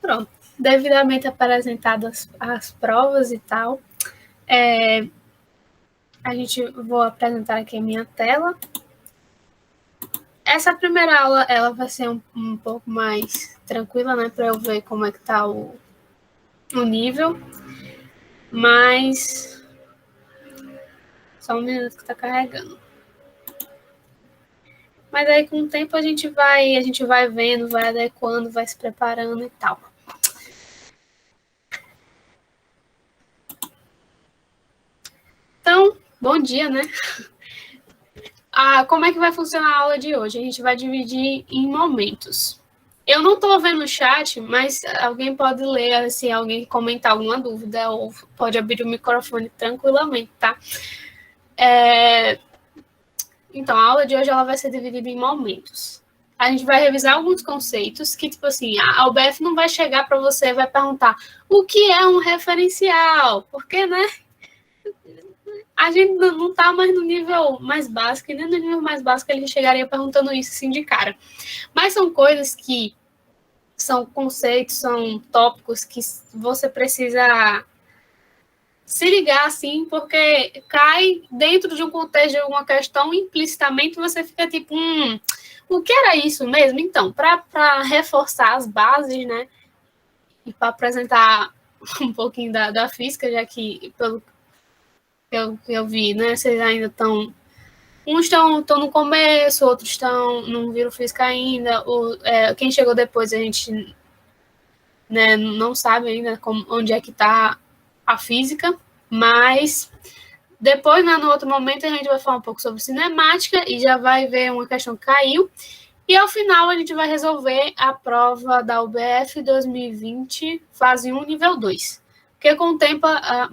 Pronto. Devidamente apresentadas as provas e tal, vou apresentar aqui a minha tela. Essa primeira aula, ela vai ser um pouco mais tranquila, né, para eu ver como é que tá o nível, mas só um minuto que tá carregando. Mas aí com o tempo a gente vai vendo, vai adequando, vai se preparando e tal. Então, bom dia, né? Como é que vai funcionar a aula de hoje? A gente vai dividir em momentos. Eu não estou vendo o chat, mas alguém pode ler, se alguém comentar alguma dúvida, ou pode abrir o microfone tranquilamente, tá? Então, a aula de hoje ela vai ser dividida em momentos. A gente vai revisar alguns conceitos que, tipo assim, a UBF não vai chegar para você e vai perguntar o que é um referencial, porque, né? A gente não está mais no nível mais básico, e nem no nível mais básico ele chegaria perguntando isso assim de cara. Mas são coisas que são conceitos, são tópicos que você precisa se ligar, assim, porque cai dentro de um contexto de alguma questão, implicitamente você fica tipo, o que era isso mesmo? Então, para reforçar as bases, né, e para apresentar um pouquinho da física, já que, pelo que eu vi, né, vocês ainda estão... Uns estão no começo, outros não viram física ainda, quem chegou depois a gente, né, não sabe ainda onde é que está a física, mas depois, né, no outro momento, a gente vai falar um pouco sobre cinemática e já vai ver uma questão que caiu. E ao final a gente vai resolver a prova da UBF 2020, fase 1, nível 2. Porque contempla...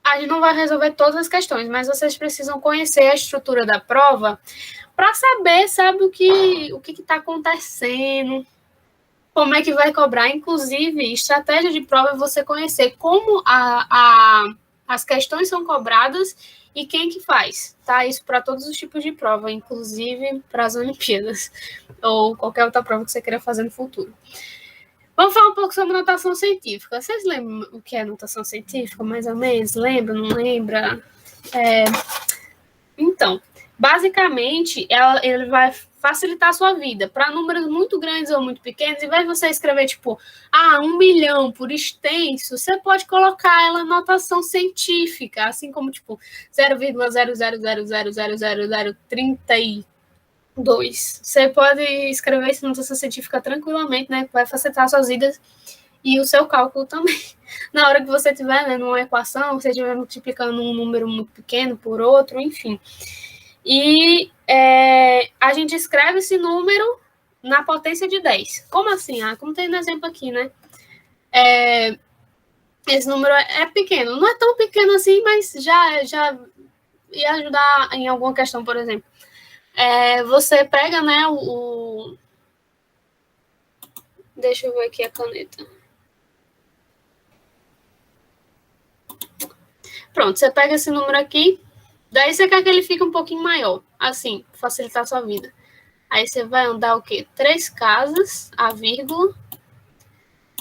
A gente não vai resolver todas as questões, mas vocês precisam conhecer a estrutura da prova para saber, sabe, o que está acontecendo, como é que vai cobrar. Inclusive, estratégia de prova é você conhecer como as questões são cobradas e quem que faz, tá? Isso para todos os tipos de prova, inclusive para as Olimpíadas ou qualquer outra prova que você queira fazer no futuro. Vamos falar um pouco sobre notação científica. Vocês lembram o que é notação científica, mais ou menos? Lembra, não lembra? Então, basicamente, ele vai facilitar a sua vida. Para números muito grandes ou muito pequenos, em vez de você escrever, tipo, 1 milhão por extenso, você pode colocar ela em notação científica, assim como, tipo, 0,000000032. Você pode escrever isso em notação científica tranquilamente, né? Que vai facilitar suas vidas e o seu cálculo também. Na hora que você estiver, né, numa equação, você estiver multiplicando um número muito pequeno por outro, enfim. E a gente escreve esse número na potência de 10. Como assim? Como tem no exemplo aqui, né? Esse número é pequeno. Não é tão pequeno assim, mas já ia ajudar em alguma questão, por exemplo. Você pega, né, Deixa eu ver aqui a caneta. Pronto, você pega esse número aqui, daí você quer que ele fique um pouquinho maior, assim, facilitar a sua vida. Aí você vai andar o quê? 3 casas, a vírgula.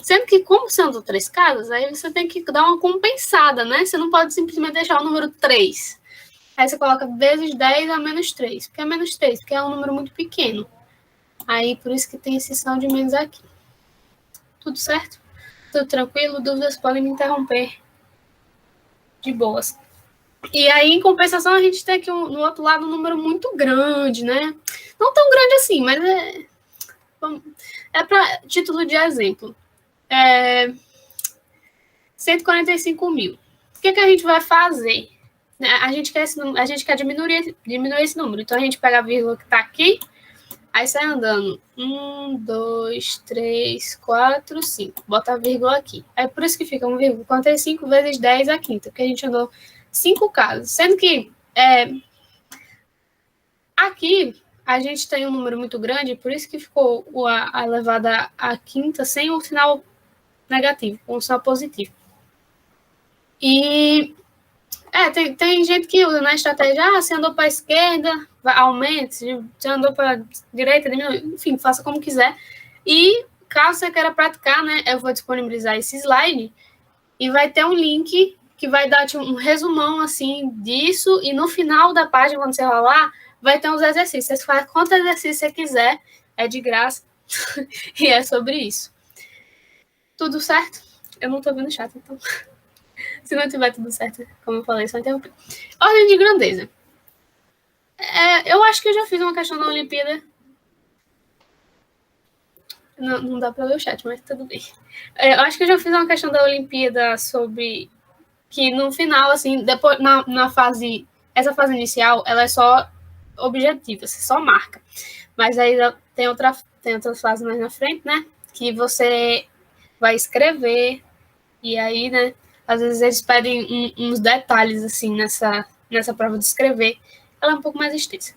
Sendo que, como você andou 3 casas, aí você tem que dar uma compensada, né? Você não pode simplesmente deixar o número 3. Aí você coloca vezes 10 a menos 3. Por que é menos 3? Porque é um número muito pequeno. Aí, por isso que tem esse sinal de menos aqui. Tudo certo? Tudo tranquilo? Dúvidas podem me interromper. De boas. E aí, em compensação, a gente tem aqui no outro lado um número muito grande, né? Não tão grande assim, mas é para título de exemplo. 145 mil. O que a gente vai fazer? A gente quer diminuir esse número. Então, a gente pega a vírgula que está aqui, aí sai andando 1, 2, 3, 4, 5. Bota a vírgula aqui. É por isso que fica 1,45 vezes 10 a quinta, porque a gente andou 5 casas. Sendo que aqui a gente tem um número muito grande, por isso que ficou a elevada à quinta sem o sinal negativo, com o sinal positivo. E tem gente que usa na estratégia, se andou para a esquerda, aumente, se andou para a direita, diminui, enfim, faça como quiser. E caso você queira praticar, né, eu vou disponibilizar esse slide e vai ter um link que vai dar tipo, um resumão, assim, disso, e no final da página, quando você rolar, vai ter uns exercícios. Você faz quanto exercício você quiser, é de graça, e é sobre isso. Tudo certo? Eu não tô vendo o chat, então... Se não tiver tudo certo, como eu falei, só interromper. Ordem de grandeza. Eu acho que eu já fiz uma questão na Olimpíada. Não dá para ver o chat, mas tudo bem. Eu acho que eu já fiz uma questão da Olimpíada sobre que no final, assim, depois na fase, essa fase inicial, ela é só objetiva, você só marca. Mas aí tem outras fases mais na frente, né? Que você vai escrever e aí, né? Às vezes eles pedem uns detalhes assim nessa prova de escrever. Ela é um pouco mais extensa,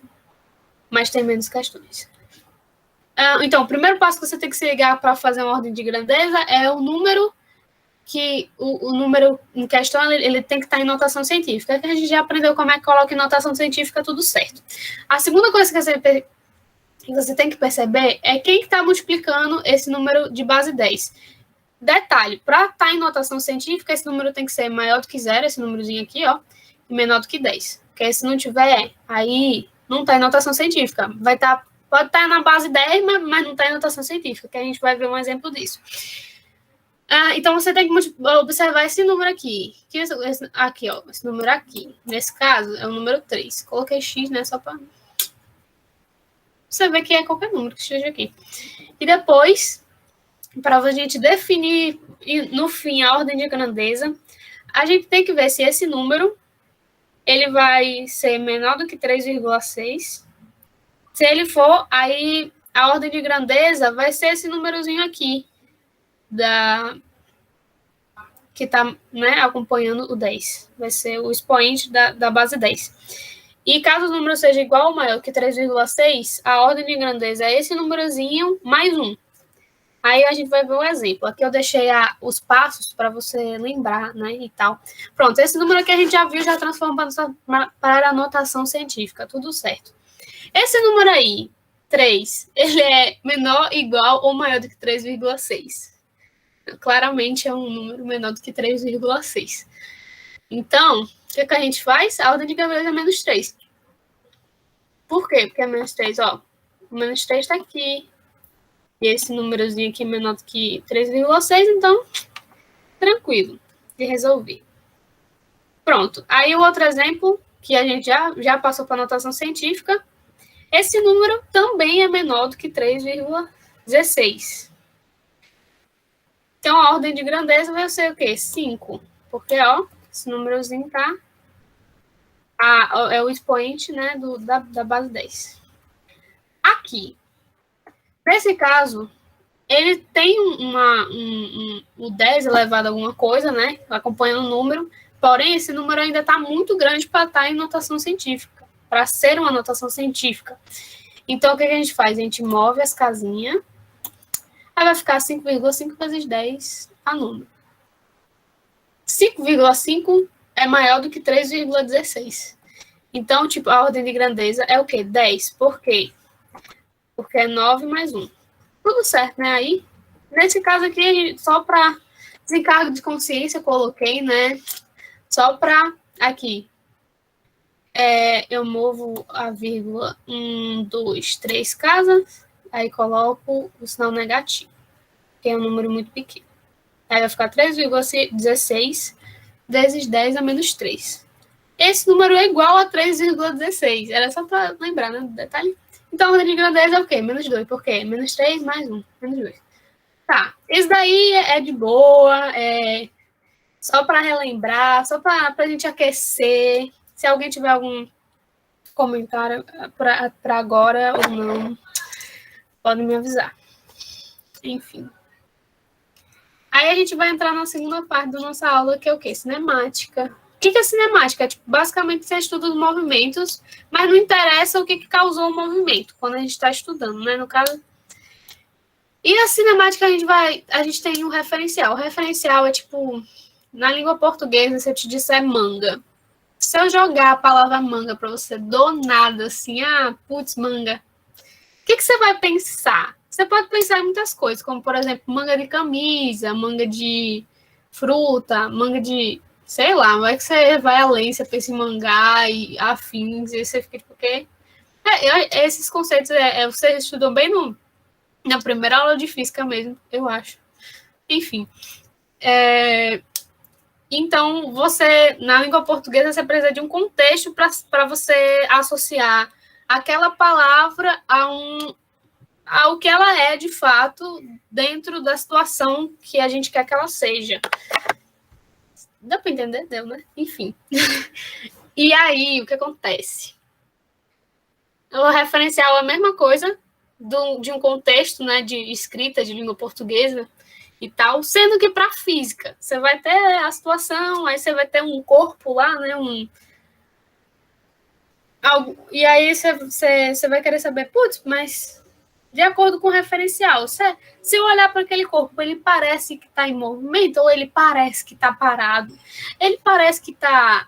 mas tem menos questões. Então, o primeiro passo que você tem que se ligar para fazer uma ordem de grandeza é o número que o número em questão ele tem que estar em notação científica, que a gente já aprendeu como é que coloca em notação científica tudo certo. A segunda coisa que você tem que perceber é quem está multiplicando esse número de base 10. Detalhe, para estar em notação científica, esse número tem que ser maior do que 0, esse númerozinho aqui, ó, e menor do que 10. Porque se não tiver, aí não está em notação científica. Pode estar na base 10, mas não está em notação científica, que a gente vai ver um exemplo disso. Então, você tem que observar esse número aqui. Aqui, ó, esse número aqui. Nesse caso, é o número 3. Coloquei X, né, só para você ver que é qualquer número que esteja aqui. E depois, para a gente definir, no fim, a ordem de grandeza, a gente tem que ver se esse número ele vai ser menor do que 3,6. Se ele for, aí a ordem de grandeza vai ser esse númerozinho aqui, que está, né, acompanhando o 10. Vai ser o expoente da base 10. E caso o número seja igual ou maior que 3,6, a ordem de grandeza é esse númerozinho mais 1. Aí a gente vai ver um exemplo. Aqui eu deixei os passos para você lembrar, né, e tal. Pronto, esse número aqui a gente já viu, já transforma para a notação científica, tudo certo. Esse número aí, 3, ele é menor, igual ou maior do que 3,6. Claramente é um número menor do que 3,6. Então, o que a gente faz? A ordem de grandeza é menos 3. Por quê? Porque é menos 3, ó. O menos 3 está aqui. E esse númerozinho aqui é menor do que 3,6, então, tranquilo de resolver. Pronto. Aí o outro exemplo, que a gente já passou para a notação científica, esse número também é menor do que 3,16. Então, a ordem de grandeza vai ser o quê? 5. Porque, ó, esse númerozinho tá... é o expoente, né, da base 10. Aqui, nesse caso, ele tem o 10 elevado a alguma coisa, né, acompanhando o número, porém, esse número ainda está muito grande para estar em notação científica, para ser uma notação científica. Então, o que a gente faz? A gente move as casinhas, aí vai ficar 5,5 vezes 10 a número. 5,5 é maior do que 3,16. Então, tipo, a ordem de grandeza é o quê? 10. Por quê? Porque é 9 mais 1. Tudo certo, né? Aí, nesse caso aqui, só para desencargo de consciência, eu coloquei, né? Só para aqui. Eu movo a vírgula 1, 2, 3 casas, aí coloco o sinal negativo, que é um número muito pequeno. Aí vai ficar 3,16 vezes 10 a menos 3. Esse número é igual a 3,16. Era só para lembrar, né, do detalhe. Então, a ordem de grandeza é o quê? Menos 2. Por quê? Menos 3 mais 1. Menos 2. Tá. Esse daí é de boa. Só para relembrar. Só para a gente aquecer. Se alguém tiver algum comentário para agora ou não, pode me avisar. Enfim. Aí a gente vai entrar na segunda parte da nossa aula, que é o quê? Cinemática. O que é cinemática? Basicamente, você estuda os movimentos, mas não interessa o que causou o movimento, quando a gente está estudando, né? No caso. E a cinemática, a gente tem um referencial. O referencial é, tipo, na língua portuguesa, se eu te disser manga. Se eu jogar a palavra manga para você do nada, assim, putz, manga. O que você vai pensar? Você pode pensar em muitas coisas, como, por exemplo, manga de camisa, manga de fruta, manga de... Sei lá, vai que você vai além, você pensa em mangá e afins, e você fica tipo, o quê? Esses conceitos vocês estudam bem na primeira aula de física mesmo, eu acho. Enfim. Então, você, na língua portuguesa, você precisa de um contexto para você associar aquela palavra ao que ela é, de fato, dentro da situação que a gente quer que ela seja. Dá para entender? Deu, né? Enfim. E aí, o que acontece? O referencial é a mesma coisa de um contexto, né, de escrita de língua portuguesa e tal, sendo que para física, você vai ter a situação, aí você vai ter um corpo lá, né, e aí você vai querer saber, putz, mas de acordo com o referencial, se eu olhar para aquele corpo, ele parece que está em movimento ou ele parece que está parado? Ele parece que está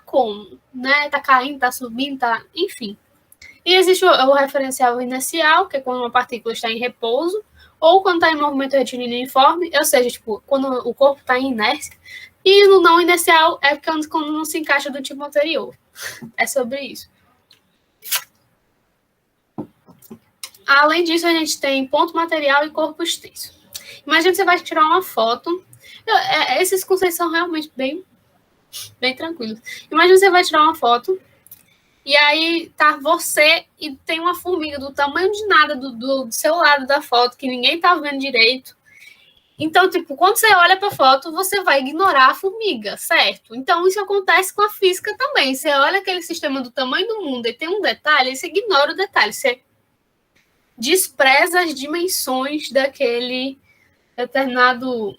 como? Né? Está caindo, está subindo, enfim. E existe o referencial inercial, que é quando uma partícula está em repouso, ou quando está em movimento retilíneo uniforme, ou seja, tipo, quando o corpo está em inércia. E no não inercial é quando não se encaixa do tipo anterior. É sobre isso. Além disso, a gente tem ponto material e corpo extenso. Imagina que você vai tirar uma foto. Esses conceitos são realmente bem tranquilos. Imagina que você vai tirar uma foto e aí tá você e tem uma formiga do tamanho de nada do seu lado da foto, que ninguém tá vendo direito. Então, tipo, quando você olha para a foto, você vai ignorar a formiga, certo? Então, isso acontece com a física também. Você olha aquele sistema do tamanho do mundo e tem um detalhe, você ignora o detalhe. Você despreza as dimensões daquele determinado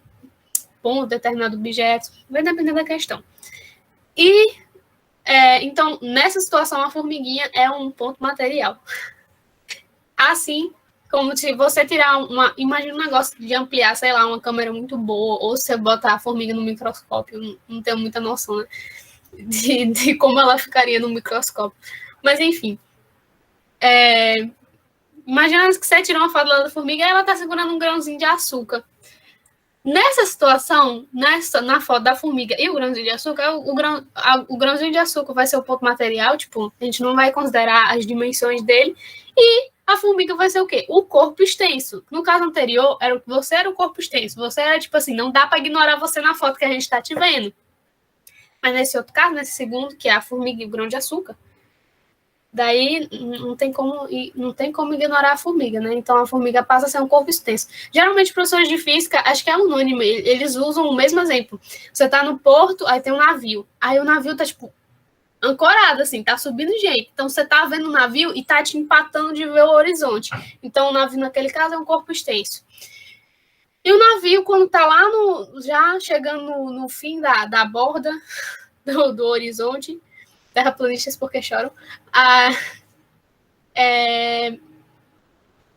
ponto, determinado objeto. Vai depender da questão. E, então, nessa situação, a formiguinha é um ponto material. Assim, como se você tirar imagina um negócio de ampliar, sei lá, uma câmera muito boa, ou você botar a formiga no microscópio, não tenho muita noção, né? De como ela ficaria no microscópio. Mas, enfim. Imagina que você tirou uma foto da formiga e ela está segurando um grãozinho de açúcar. Nessa situação, na foto da formiga e o grãozinho de açúcar, o grãozinho de açúcar vai ser o ponto material, tipo, a gente não vai considerar as dimensões dele, e a formiga vai ser o quê? O corpo extenso. No caso anterior, você era o corpo extenso. Você era, tipo assim, não dá para ignorar você na foto que a gente está te vendo. Mas nesse outro caso, nesse segundo, que é a formiga e o grão de açúcar, daí não tem como ignorar a formiga, né? Então a formiga passa a ser um corpo extenso. Geralmente, professores de física, acho que é unânime, eles usam o mesmo exemplo. Você tá no porto, aí tem um navio. Aí o navio tá, tipo, ancorado, assim, tá subindo gente. Então você tá vendo o navio e tá te empatando de ver o horizonte. Então o navio, naquele caso, é um corpo extenso. E o navio, quando tá lá já chegando no fim da borda do horizonte, terraplanistas porque choram,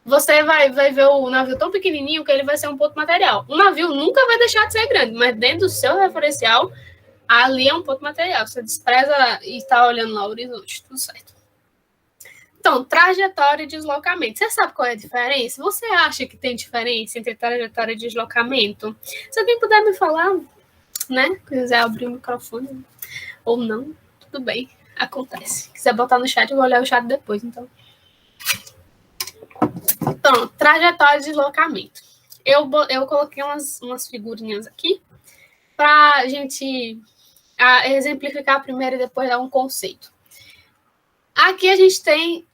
você vai ver o navio tão pequenininho que ele vai ser um ponto material. O navio nunca vai deixar de ser grande, mas dentro do seu referencial, ali é um ponto material. Você despreza e está olhando lá o horizonte, tudo certo. Então, trajetória e deslocamento. Você sabe qual é a diferença? Você acha que tem diferença entre trajetória e deslocamento? Se alguém puder me falar, né? Quiser abrir o microfone ou não, tudo bem, acontece. Se quiser botar no chat, eu vou olhar o chat depois, então. Pronto, trajetória e deslocamento. Eu coloquei umas figurinhas aqui para a gente exemplificar primeiro e depois dar um conceito. Aqui a gente tem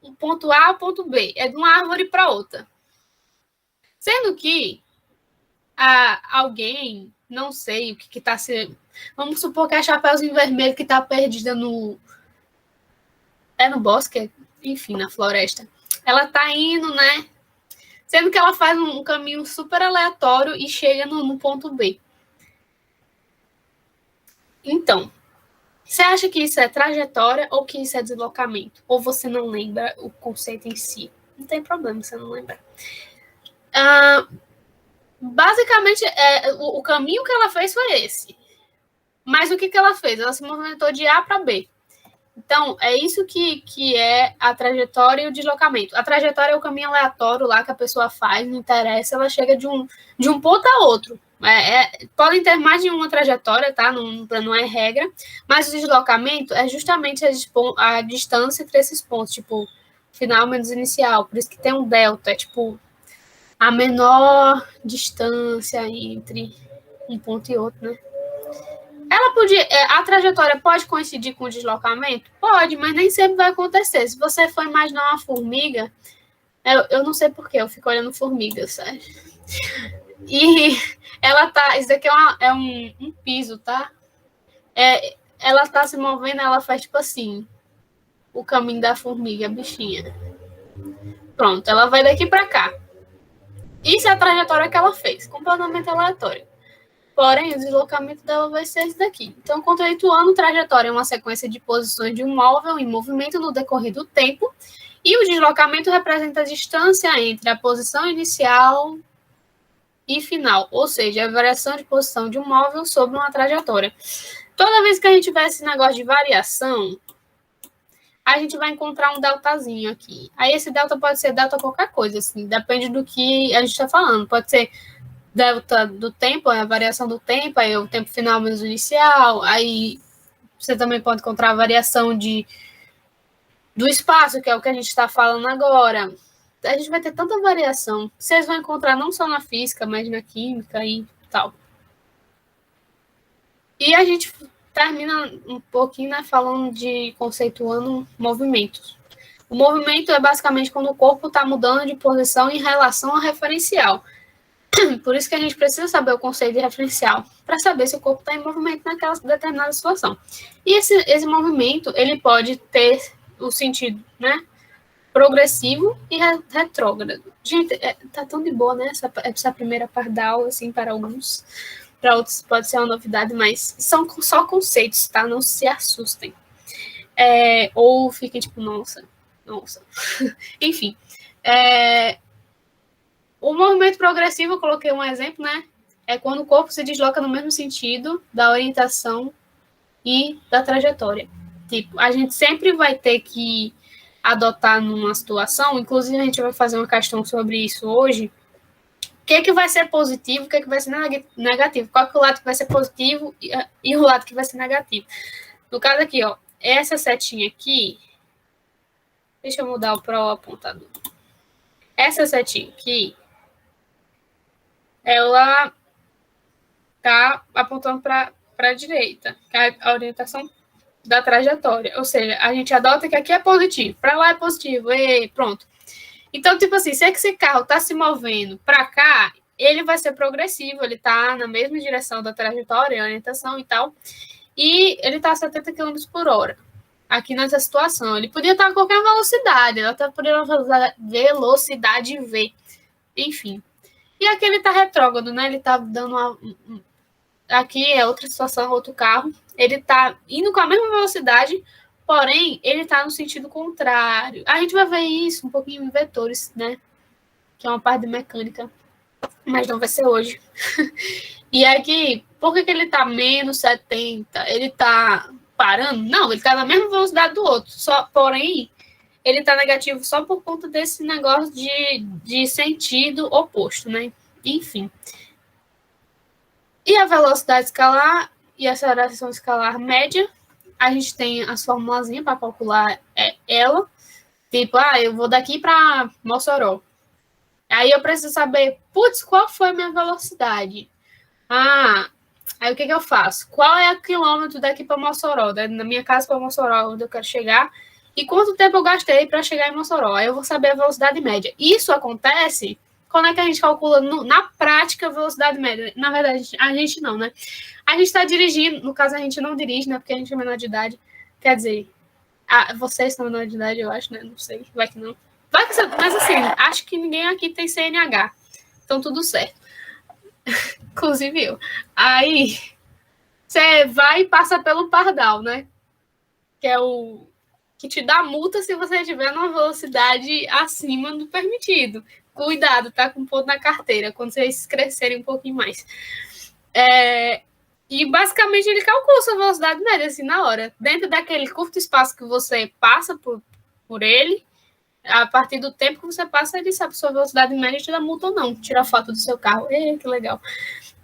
um ponto A, ponto B. É de uma árvore para outra. Sendo que alguém, não sei o que está sendo... Vamos supor que é a Chapeuzinho Vermelho que está perdida no bosque, enfim, na floresta. Ela está indo, né? Sendo que ela faz um caminho super aleatório e chega no ponto B. Então, você acha que isso é trajetória ou que isso é deslocamento? Ou você não lembra o conceito em si? Não tem problema você não lembrar. Basicamente, o caminho que ela fez foi esse. Mas o que ela fez? Ela se movimentou de A para B. Então, é isso que é a trajetória e o deslocamento. A trajetória é o caminho aleatório lá que a pessoa faz, não interessa, ela chega de um ponto a outro. Podem ter mais de uma trajetória, tá? Não é regra, mas o deslocamento é justamente a distância entre esses pontos, tipo, final menos inicial. Por isso que tem um delta, é tipo a menor distância entre um ponto e outro, né? Ela podia. A trajetória pode coincidir com o deslocamento? Pode, mas nem sempre vai acontecer. Se você for imaginar uma formiga, eu não sei porquê, eu fico olhando formigas, sabe? E ela tá. Isso daqui é um piso, tá? Ela tá se movendo, ela faz tipo assim: o caminho da formiga, bichinha. Pronto, ela vai daqui para cá. Isso é a trajetória que ela fez, completamente aleatória. Porém, o deslocamento dela vai ser esse daqui. Então, conceituando trajetória é uma sequência de posições de um móvel em movimento no decorrer do tempo, e o deslocamento representa a distância entre a posição inicial e final, ou seja, a variação de posição de um móvel sobre uma trajetória. Toda vez que a gente tiver esse negócio de variação, a gente vai encontrar um deltazinho aqui. Aí esse delta pode ser delta qualquer coisa, assim, depende do que a gente está falando. Pode ser delta do tempo, a variação do tempo, aí o tempo final menos o inicial, aí você também pode encontrar a variação do espaço, que é o que a gente está falando agora. A gente vai ter tanta variação. Vocês vão encontrar não só na física, mas na química e tal. E a gente termina um pouquinho, né, falando conceituando movimentos. O movimento é basicamente quando o corpo está mudando de posição em relação ao referencial. Por isso que a gente precisa saber o conceito de referencial, para saber se o corpo está em movimento naquela determinada situação. E esse movimento, ele pode ter o sentido, né, progressivo e retrógrado. Gente, tá tão de boa, né, essa primeira parte da aula, assim, para alguns. Para outros pode ser uma novidade, mas são só conceitos, tá? Não se assustem. Ou fiquem tipo, nossa. Enfim. O movimento progressivo, eu coloquei um exemplo, né? É quando o corpo se desloca no mesmo sentido da orientação e da trajetória. Tipo, a gente sempre vai ter que adotar numa situação, inclusive a gente vai fazer uma questão sobre isso hoje, o que vai ser positivo, o que vai ser negativo, qual que é o lado que vai ser positivo e o lado que vai ser negativo. No caso aqui, ó, essa setinha aqui, deixa eu mudar para o apontador. Essa setinha aqui, ela tá apontando para a direita, que é a orientação da trajetória. Ou seja, a gente adota que aqui é positivo, para lá é positivo, e pronto. Então, tipo assim, se esse carro está se movendo para cá, ele vai ser progressivo, ele está na mesma direção da trajetória, orientação e tal, e ele está a 70 km por hora. Aqui nessa situação, ele podia estar a qualquer velocidade, ela está por velocidade V, enfim. E aqui ele está retrógrado, né? Ele está dando uma. Aqui é outra situação, outro carro. Ele está indo com a mesma velocidade, porém, ele está no sentido contrário. A gente vai ver isso um pouquinho em vetores, né? Que é uma parte de mecânica, mas não vai ser hoje. E aqui, por que ele está menos 70? Ele está parando? Não, ele está na mesma velocidade do outro. Porém, ele está negativo só por conta desse negócio de sentido oposto, né? Enfim. E a velocidade escalar e a aceleração escalar média, a gente tem as formulazinhas para calcular ela. Tipo, eu vou daqui para Mossoró. Aí eu preciso saber, qual foi a minha velocidade? Aí o que eu faço? Qual é o quilômetro daqui para Mossoró? Da minha casa para Mossoró, onde eu quero chegar? E quanto tempo eu gastei para chegar em Mossoró? Aí eu vou saber a velocidade média. Isso acontece quando é que a gente calcula na prática a velocidade média? Na verdade, a gente não, né? A gente está dirigindo, no caso a gente não dirige, né? Porque a gente é menor de idade. Quer dizer, vocês são menor de idade, eu acho, né? Não sei, vai que não. Mas assim, acho que ninguém aqui tem CNH. Então tudo certo. Inclusive eu. Aí, você vai e passa pelo pardal, né? Que é o que te dá multa se você estiver numa velocidade acima do permitido. Cuidado, tá com ponto na carteira, quando vocês crescerem um pouquinho mais. E basicamente ele calcula sua velocidade média, assim, na hora. Dentro daquele curto espaço que você passa por ele, a partir do tempo que você passa, ele sabe sua velocidade média e te dá multa ou não. Tira foto do seu carro. Que legal.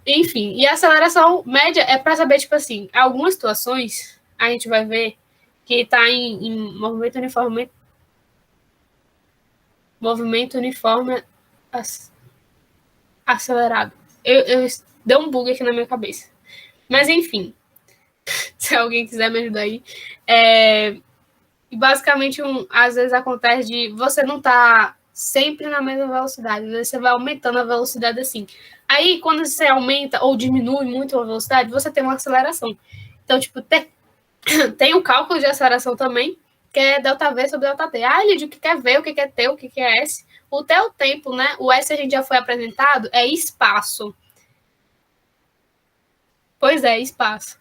Enfim, e a aceleração média é para saber, tipo assim, algumas situações a gente vai ver que está em movimento uniforme acelerado. Eu deu um bug aqui na minha cabeça. Mas enfim, se alguém quiser me ajudar aí. E basicamente, às vezes acontece de você não tá sempre na mesma velocidade, às vezes você vai aumentando a velocidade assim. Aí, quando você aumenta ou diminui muito a velocidade, você tem uma aceleração. Então, tipo, tem o cálculo de aceleração também, que é ΔV sobre ΔT. Elidio, o que é V, o que é T, o que é S. O T é o tempo, né? O S a gente já foi apresentado, é espaço. Pois é, espaço.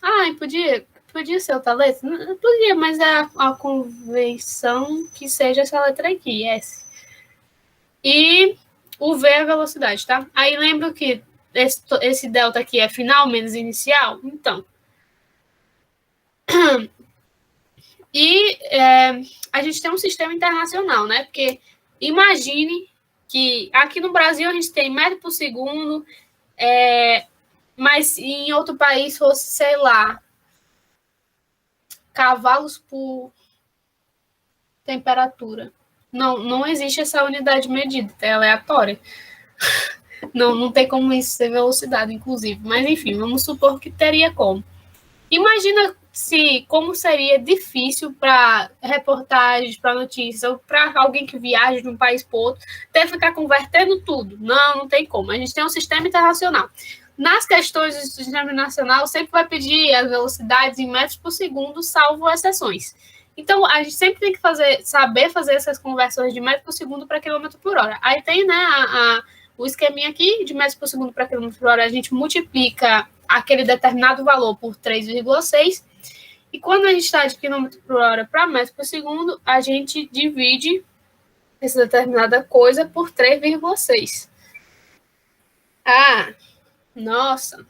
Podia ser outra letra? Podia, mas é a convenção que seja essa letra aqui, S. E o V é a velocidade, tá? Aí lembra que esse delta aqui é final menos inicial? Então. E a gente tem um sistema internacional, né? Porque imagine que aqui no Brasil a gente tem metro por segundo, mas em outro país fosse, sei lá, cavalos por temperatura. Não existe essa unidade medida, é aleatória. Não tem como isso ser velocidade, inclusive. Mas enfim, vamos supor que teria como. Imagina como seria difícil para reportagens, para notícias, ou para alguém que viaja de um país para outro, ter que ficar convertendo tudo. Não tem como. A gente tem um sistema internacional. Nas questões do sistema nacional, sempre vai pedir as velocidades em metros por segundo, salvo exceções. Então, a gente sempre tem que saber fazer essas conversões de metro por segundo para quilômetro por hora. Aí tem, né, o esqueminha aqui de metros por segundo para quilômetro por hora, a gente multiplica aquele determinado valor por 3,6, e quando a gente está de quilômetro por hora para metro por segundo, a gente divide essa determinada coisa por 3,6. Nossa.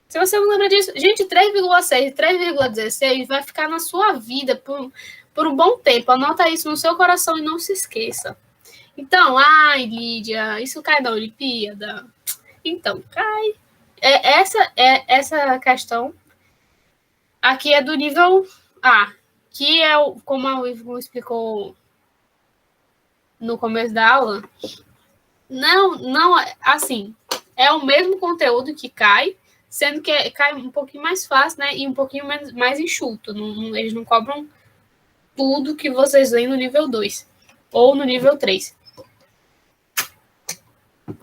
Se você não lembra disso, gente, 3,6 e 3,16 vai ficar na sua vida por um bom tempo. Anota isso no seu coração e não se esqueça. Então, Lídia, isso cai na Olimpíada? Então, cai. Essa questão aqui é do nível A, que é, como a Ivo explicou no começo da aula, não, assim, é o mesmo conteúdo que cai, sendo que cai um pouquinho mais fácil, né, e um pouquinho mais enxuto. Eles não cobram tudo que vocês veem no nível 2 ou no nível 3.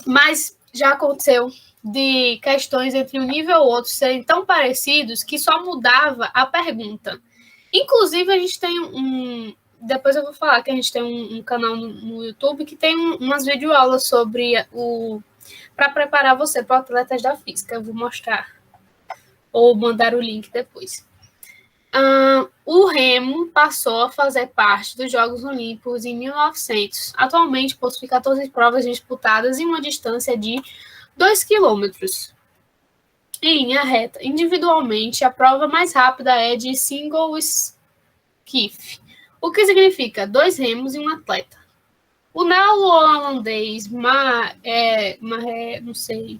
Mas já aconteceu de questões entre um nível e outro serem tão parecidos que só mudava a pergunta. Inclusive, a gente tem depois eu vou falar que a gente tem um canal no YouTube que tem umas videoaulas sobre para preparar você para atletas da física. Eu vou mostrar ou mandar o link depois. O remo passou a fazer parte dos Jogos Olímpicos em 1900. Atualmente possui 14 provas disputadas em uma distância de 2 quilômetros em linha reta. Individualmente, a prova mais rápida é de single skiff, o que significa 2 remos e um atleta. O neozelandês não sei,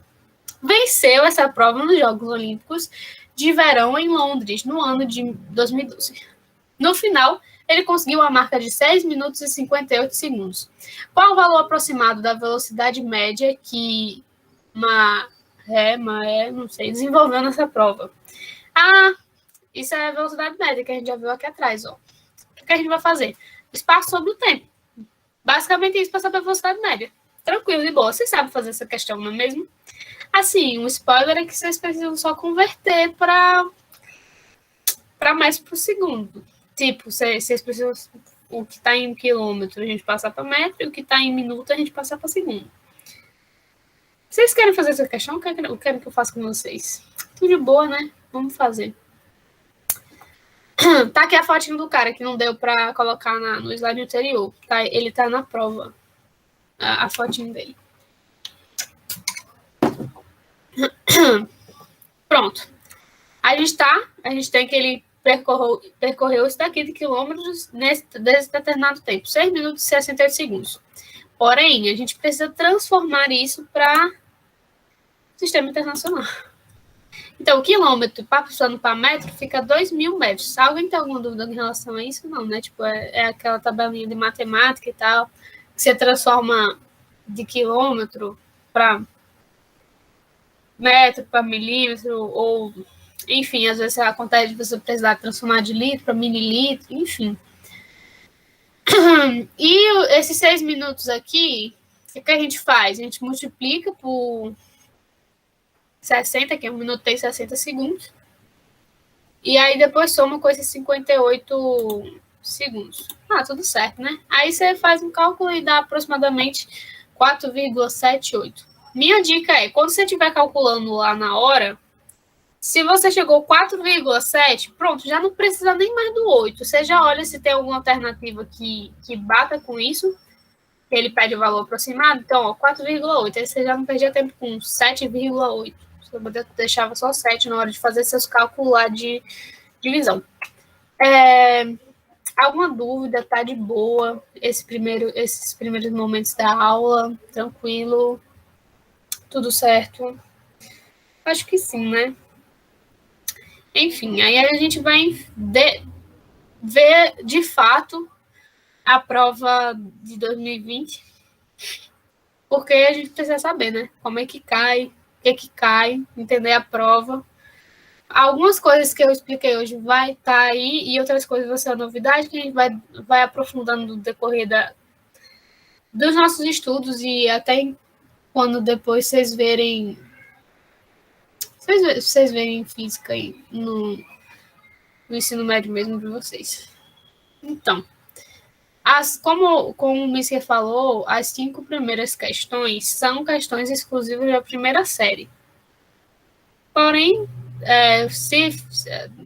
venceu essa prova nos Jogos Olímpicos de Verão em Londres, no ano de 2012. No final, ele conseguiu a marca de 6 minutos e 58 segundos. Qual o valor aproximado da velocidade média que não sei, desenvolveu nessa prova? Isso é a velocidade média que a gente já viu aqui atrás. Ó. O que a gente vai fazer? Espaço sobre o tempo. Basicamente isso para saber a velocidade média. Tranquilo e boa. Vocês sabem fazer essa questão, não é mesmo? Assim, um spoiler é que vocês precisam só converter para metros por segundo. Tipo, vocês precisam o que está em quilômetro a gente passar para metro e o que está em minuto a gente passar para segundo. Vocês querem fazer essa questão? O que querem que eu faça com vocês? Tudo de boa, né? Vamos fazer. Tá aqui a fotinho do cara que não deu para colocar no slide anterior. Tá? Ele tá na prova. A fotinho dele. Pronto. A gente tem que ele percorreu isso daqui de quilômetros nesse determinado tempo, 6 minutos e 68 segundos. Porém, a gente precisa transformar isso para sistema internacional. Então, o quilômetro passando para metro fica 2.000 metros. Alguém tem alguma dúvida em relação a isso? Não, né? Tipo, é aquela tabelinha de matemática e tal, que você transforma de quilômetro para metro, para milímetro, ou, enfim, às vezes acontece de você precisar transformar de litro para mililitro, enfim. E esses 6 minutos aqui, o que a gente faz? A gente multiplica por 60, que é 1 minuto tem 60 segundos. E aí depois soma com esses 58 segundos. Ah, tudo certo, né? Aí você faz um cálculo e dá aproximadamente 4,78. Minha dica é, quando você estiver calculando lá na hora, se você chegou 4,7, pronto, já não precisa nem mais do 8. Você já olha se tem alguma alternativa que bata com isso. Ele pede o valor aproximado, então, ó, 4,8. Aí você já não perdia tempo com 7,8. Você deixava só 7 na hora de fazer seus cálculos lá de divisão. Alguma dúvida? Tá de boa esses primeiros momentos da aula? Tranquilo? Tudo certo? Acho que sim, né? Enfim, aí a gente vai ver de fato a prova de 2020, porque a gente precisa saber, né? Como é que cai, o que cai, entender a prova. Algumas coisas que eu expliquei hoje vai estar aí e outras coisas vão ser novidade que a gente vai aprofundando no decorrer dos nossos estudos e até quando depois vocês verem física aí no ensino médio mesmo de vocês. Então, como o Misker falou, as 5 primeiras questões são questões exclusivas da primeira série. Porém,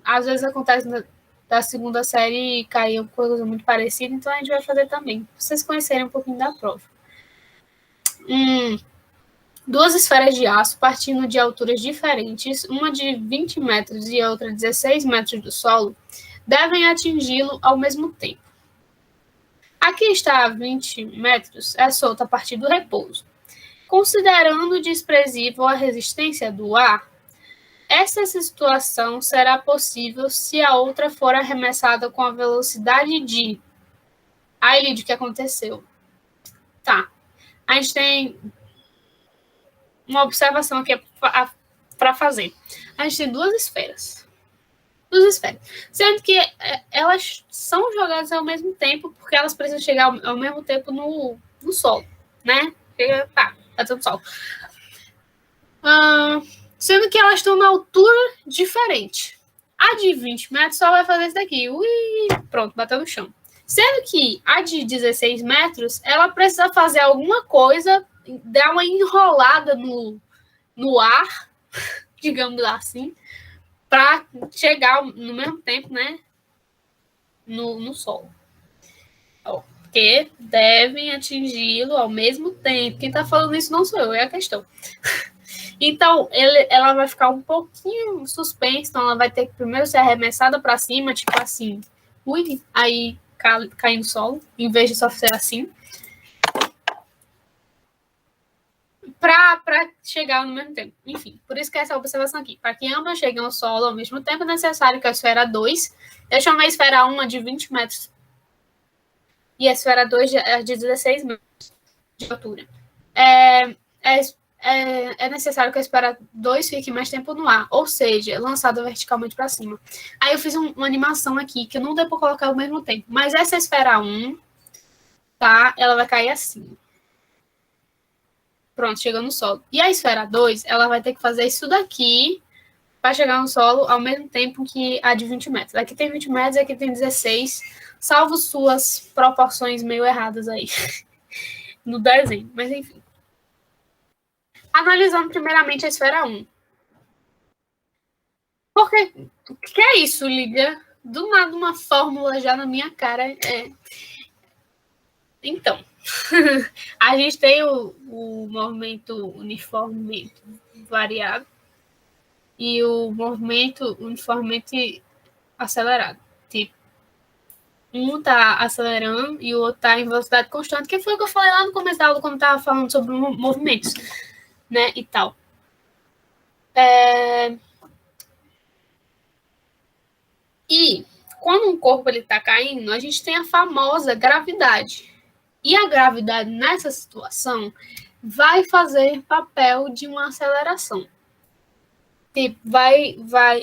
às vezes acontece da segunda série e cair coisa muito parecida, então a gente vai fazer também, pra vocês conhecerem um pouquinho da prova. 2 esferas de aço partindo de alturas diferentes, uma de 20 metros e a outra 16 metros do solo, devem atingi-lo ao mesmo tempo. Aqui está a 20 metros, é solta a partir do repouso. Considerando desprezível a resistência do ar, essa situação será possível se a outra for arremessada com a velocidade de... Aí, Lídio, o que aconteceu? Tá. A gente tem uma observação aqui para fazer. A gente tem duas esferas. Sendo que elas são jogadas ao mesmo tempo, porque elas precisam chegar ao mesmo tempo no solo, né? Tá tudo sol. Sendo que elas estão na altura diferente. A de 20 metros só vai fazer isso daqui. Ui, pronto, bateu no chão. Sendo que a de 16 metros, ela precisa fazer alguma coisa, dar uma enrolada no ar, digamos assim, para chegar no mesmo tempo, né, no solo. Porque devem atingi-lo ao mesmo tempo. Quem está falando isso não sou eu, é a questão. Então, ela vai ficar um pouquinho suspensa, então ela vai ter que primeiro ser arremessada para cima, tipo assim, aí cair no solo, em vez de só ser assim, para chegar no mesmo tempo. Enfim, por isso que essa observação aqui. Para que ambas cheguem ao solo ao mesmo tempo, é necessário que a esfera 2, eu chamei a esfera 1 de 20 metros, e a esfera 2 de 16 metros de altura. É necessário que a esfera 2 fique mais tempo no ar, ou seja, lançada verticalmente para cima. Aí eu fiz uma animação aqui, que não deu para colocar ao mesmo tempo, mas essa esfera 1, tá? Ela vai cair assim. Pronto, chegou no solo. E a esfera 2, ela vai ter que fazer isso daqui para chegar no solo ao mesmo tempo que a de 20 metros. Aqui tem 20 metros, aqui tem 16, salvo suas proporções meio erradas aí no desenho, mas enfim. Analisando primeiramente a esfera 1. Porque, o que é isso, Lídia? Do nada uma fórmula já na minha cara. Então, a gente tem o movimento uniforme variável. e o movimento uniformemente acelerado. Tipo, um está acelerando e o outro está em velocidade constante, que foi o que eu falei lá no começo da aula, quando estava falando sobre movimentos, né, e tal. E quando um corpo está caindo, a gente tem a famosa gravidade. E a gravidade, nessa situação, vai fazer papel de uma aceleração. Tipo,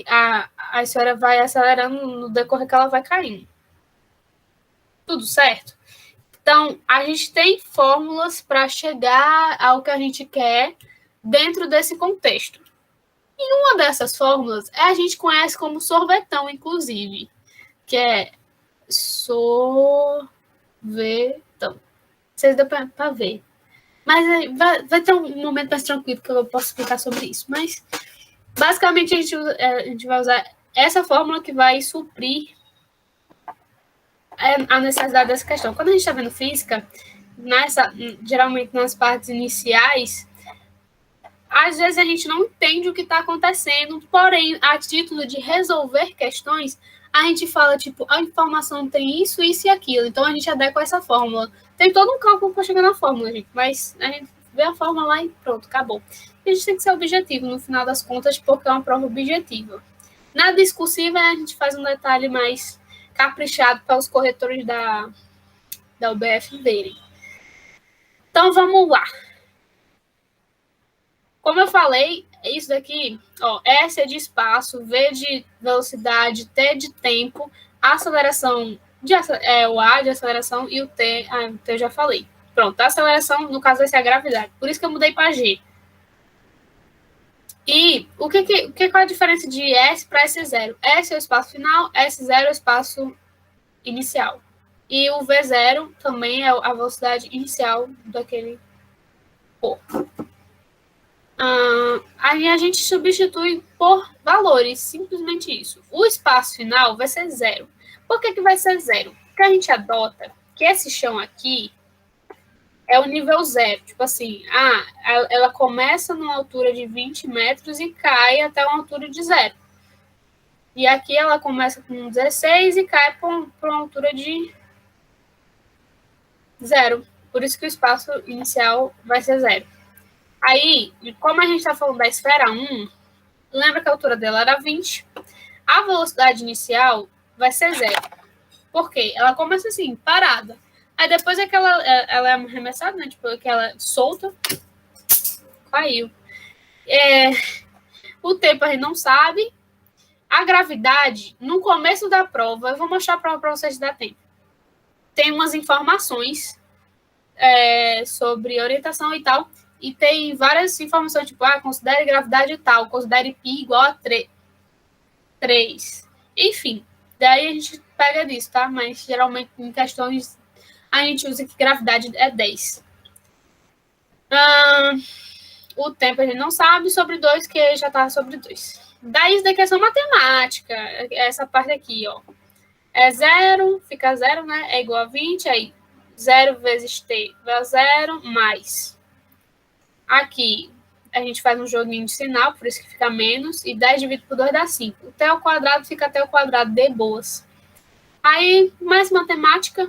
a esfera vai acelerando no decorrer que ela vai caindo. Tudo certo? Então, a gente tem fórmulas para chegar ao que a gente quer dentro desse contexto. E uma dessas fórmulas a gente conhece como sorvetão, inclusive, que é sorvetão. Vocês dão para ver. Mas vai ter um momento mais tranquilo que eu posso explicar sobre isso. Mas, basicamente, a gente vai usar essa fórmula que vai suprir a necessidade dessa questão. Quando a gente está vendo física, geralmente nas partes iniciais, às vezes a gente não entende o que está acontecendo, porém, a título de resolver questões, a gente fala, tipo, a informação tem isso, isso e aquilo, então a gente adequa essa fórmula. Tem todo um cálculo para chegar na fórmula, gente, mas a gente vê a fórmula lá e pronto, acabou. E a gente tem que ser objetivo, no final das contas, porque é uma prova objetiva. Na discursiva, a gente faz um detalhe mais caprichado para os corretores da UBF verem. Então, vamos lá. Como eu falei, isso daqui, ó, S é de espaço, V de velocidade, T de tempo, a aceleração, o A de aceleração e o T eu já falei. Pronto, a aceleração, no caso, vai ser a gravidade. Por isso que eu mudei para G. E qual é a diferença de S para S0? S é o espaço final, S0 é o espaço inicial. E o V0 também é a velocidade inicial daquele corpo. Aí a gente substitui por valores, simplesmente isso. O espaço final vai ser 0. Por que vai ser 0? Porque a gente adota que esse chão aqui é o nível 0. Tipo assim, ela começa numa altura de 20 metros e cai até uma altura de 0. E aqui ela começa com 16 e cai para uma altura de 0. Por isso que o espaço inicial vai ser 0. Aí, como a gente está falando da esfera 1, lembra que a altura dela era 20. A velocidade inicial vai ser 0. Por quê? Ela começa assim, parada. Aí depois é que ela é arremessada, né? Tipo, que ela solta. Caiu. O tempo a gente não sabe. A gravidade, no começo da prova, eu vou mostrar a prova para vocês dar tempo. Tem umas informações sobre orientação e tal. E tem várias informações, tipo, considere gravidade tal, considere π igual a 3. Enfim, daí a gente pega disso, tá? Mas, geralmente, em questões, a gente usa que gravidade é 10. O tempo a gente não sabe, sobre 2, que já tá sobre 2. Daí, isso daqui é só matemática, essa parte aqui, ó. É 0, fica 0, né? É igual a 20, aí 0 vezes t vai a 0, mais... Aqui, a gente faz um joguinho de sinal, por isso que fica menos, e 10 dividido por 2 dá 5. O t ao quadrado fica até o quadrado de boas. Aí, mais matemática,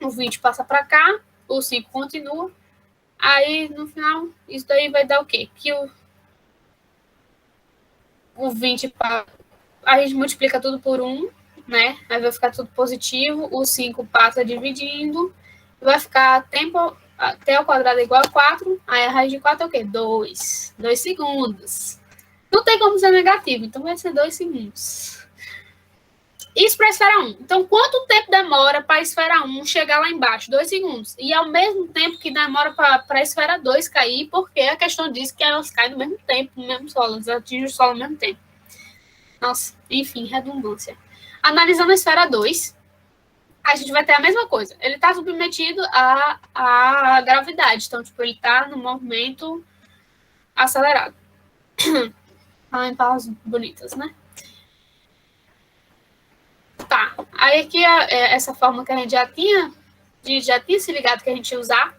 o 20 passa para cá, o 5 continua. Aí, no final, isso daí vai dar o quê? Que o 20, a gente multiplica tudo por 1, né? Aí vai ficar tudo positivo, o 5 passa dividindo, vai ficar tempo... T ao quadrado é igual a 4, aí a raiz de 4 é o quê? 2. 2 segundos. Não tem como ser negativo, então vai ser 2 segundos. Isso para a esfera 1. Então, quanto tempo demora para a esfera 1 chegar lá embaixo? 2 segundos. E ao mesmo tempo que demora para a esfera 2 cair, porque a questão diz que elas caem no mesmo tempo, no mesmo solo, elas atingem o solo no mesmo tempo. Nossa, enfim, redundância. Analisando a esfera 2, a gente vai ter a mesma coisa. Ele está submetido à gravidade. Então, tipo, ele está no movimento acelerado. Em palavras bonitas, né? Tá. Aí aqui, essa fórmula que a gente já tinha se ligado que a gente ia usar.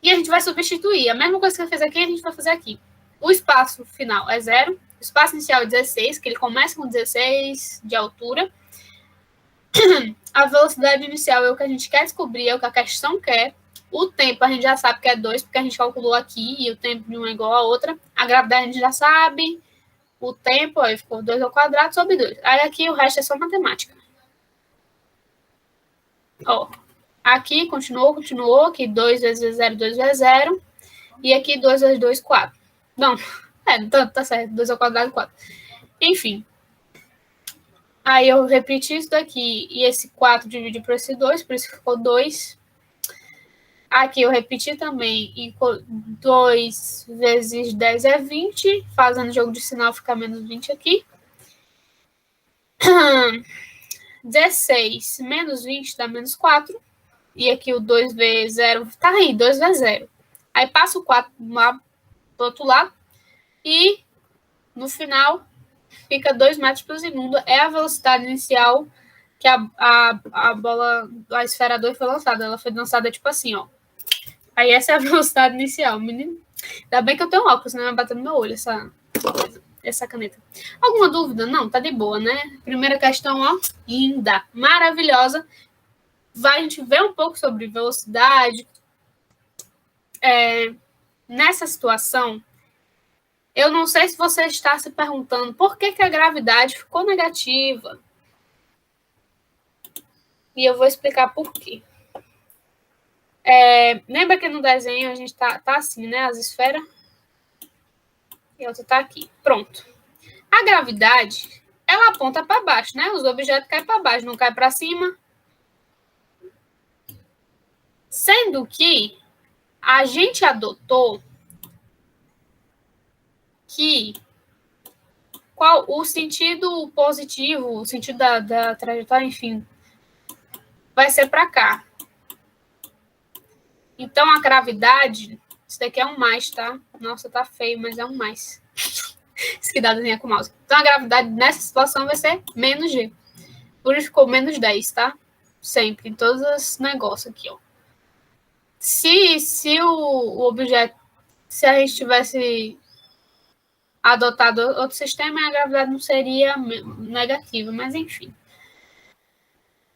E a gente vai substituir. A mesma coisa que eu fiz aqui, a gente vai fazer aqui. O espaço final é 0. O espaço inicial é 16, que ele começa com 16 de altura. A velocidade inicial é o que a gente quer descobrir, é o que a questão quer. O tempo a gente já sabe que é 2, porque a gente calculou aqui, e o tempo de uma é igual a outra. A gravidade a gente já sabe. O tempo, aí ficou 2 ao quadrado sobre 2. Aí aqui o resto é só matemática. Ó, aqui continuou, aqui 2 vezes 0, 2 vezes 0. E aqui 2 vezes 2, 4. Não, tá certo, 2 ao quadrado, 4. Enfim. Aí eu repeti isso daqui, e esse 4 dividi por esse 2, por isso ficou 2. Aqui eu repeti também, e 2 vezes 10 é 20, fazendo jogo de sinal fica menos 20 aqui. 16 menos 20 dá menos 4. E aqui o 2 vezes 0, tá aí, 2 vezes 0. Aí passa o 4 lá do outro lado, e no final fica 2 metros por segundo. É a velocidade inicial que a bola, a esfera 2 foi lançada. Ela foi lançada tipo assim, ó. Aí essa é a velocidade inicial, menino. Ainda bem que eu tenho óculos, né? Vai bater no meu olho essa caneta. Alguma dúvida? Não, tá de boa, né? Primeira questão, ó, linda, maravilhosa. Vai a gente ver um pouco sobre velocidade. Nessa situação, eu não sei se você está se perguntando por que a gravidade ficou negativa. E eu vou explicar por quê. Lembra que no desenho a gente tá assim, né? As esferas. E a outra tá aqui. Pronto. A gravidade, ela aponta para baixo, né? Os objetos caem para baixo, não caem para cima. Sendo que a gente adotou que qual o sentido positivo, o sentido da trajetória, enfim, vai ser para cá. Então, a gravidade, isso daqui é um mais, tá? Nossa, tá feio, mas é um mais. Isso que dá desenhar com o mouse. Então, a gravidade nessa situação vai ser menos G. Por isso ficou menos 10, tá? Sempre, em todos os negócios aqui, ó. Se o objeto, se a gente tivesse adotado outro sistema, a gravidade não seria negativa, mas enfim.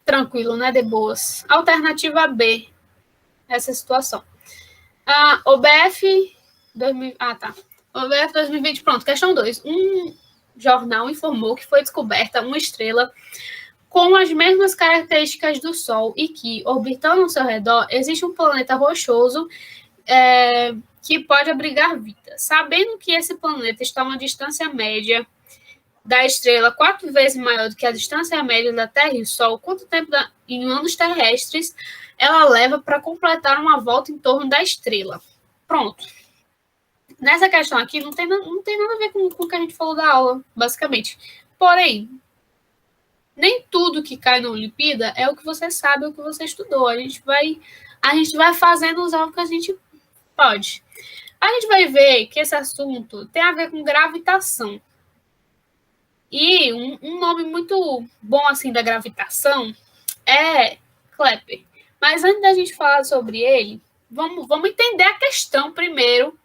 Tranquilo, né? De boas. Alternativa B, essa situação. OBF 2000, tá. OBF 2020, pronto. Questão 2. Um jornal informou que foi descoberta uma estrela com as mesmas características do Sol e que, orbitando ao seu redor, existe um planeta rochoso que pode abrigar vida. Sabendo que esse planeta está a uma distância média da estrela 4 vezes maior do que a distância média da Terra e o Sol, quanto tempo em anos terrestres ela leva para completar uma volta em torno da estrela? Pronto. Nessa questão aqui não tem nada a ver com o que a gente falou da aula, basicamente. Porém, nem tudo que cai na Olimpíada é o que você sabe, é o que você estudou. A gente vai fazendo os alvos que a gente pode. A gente vai ver que esse assunto tem a ver com gravitação. E um nome muito bom assim da gravitação é Kepler. Mas antes da gente falar sobre ele, vamos entender a questão primeiro,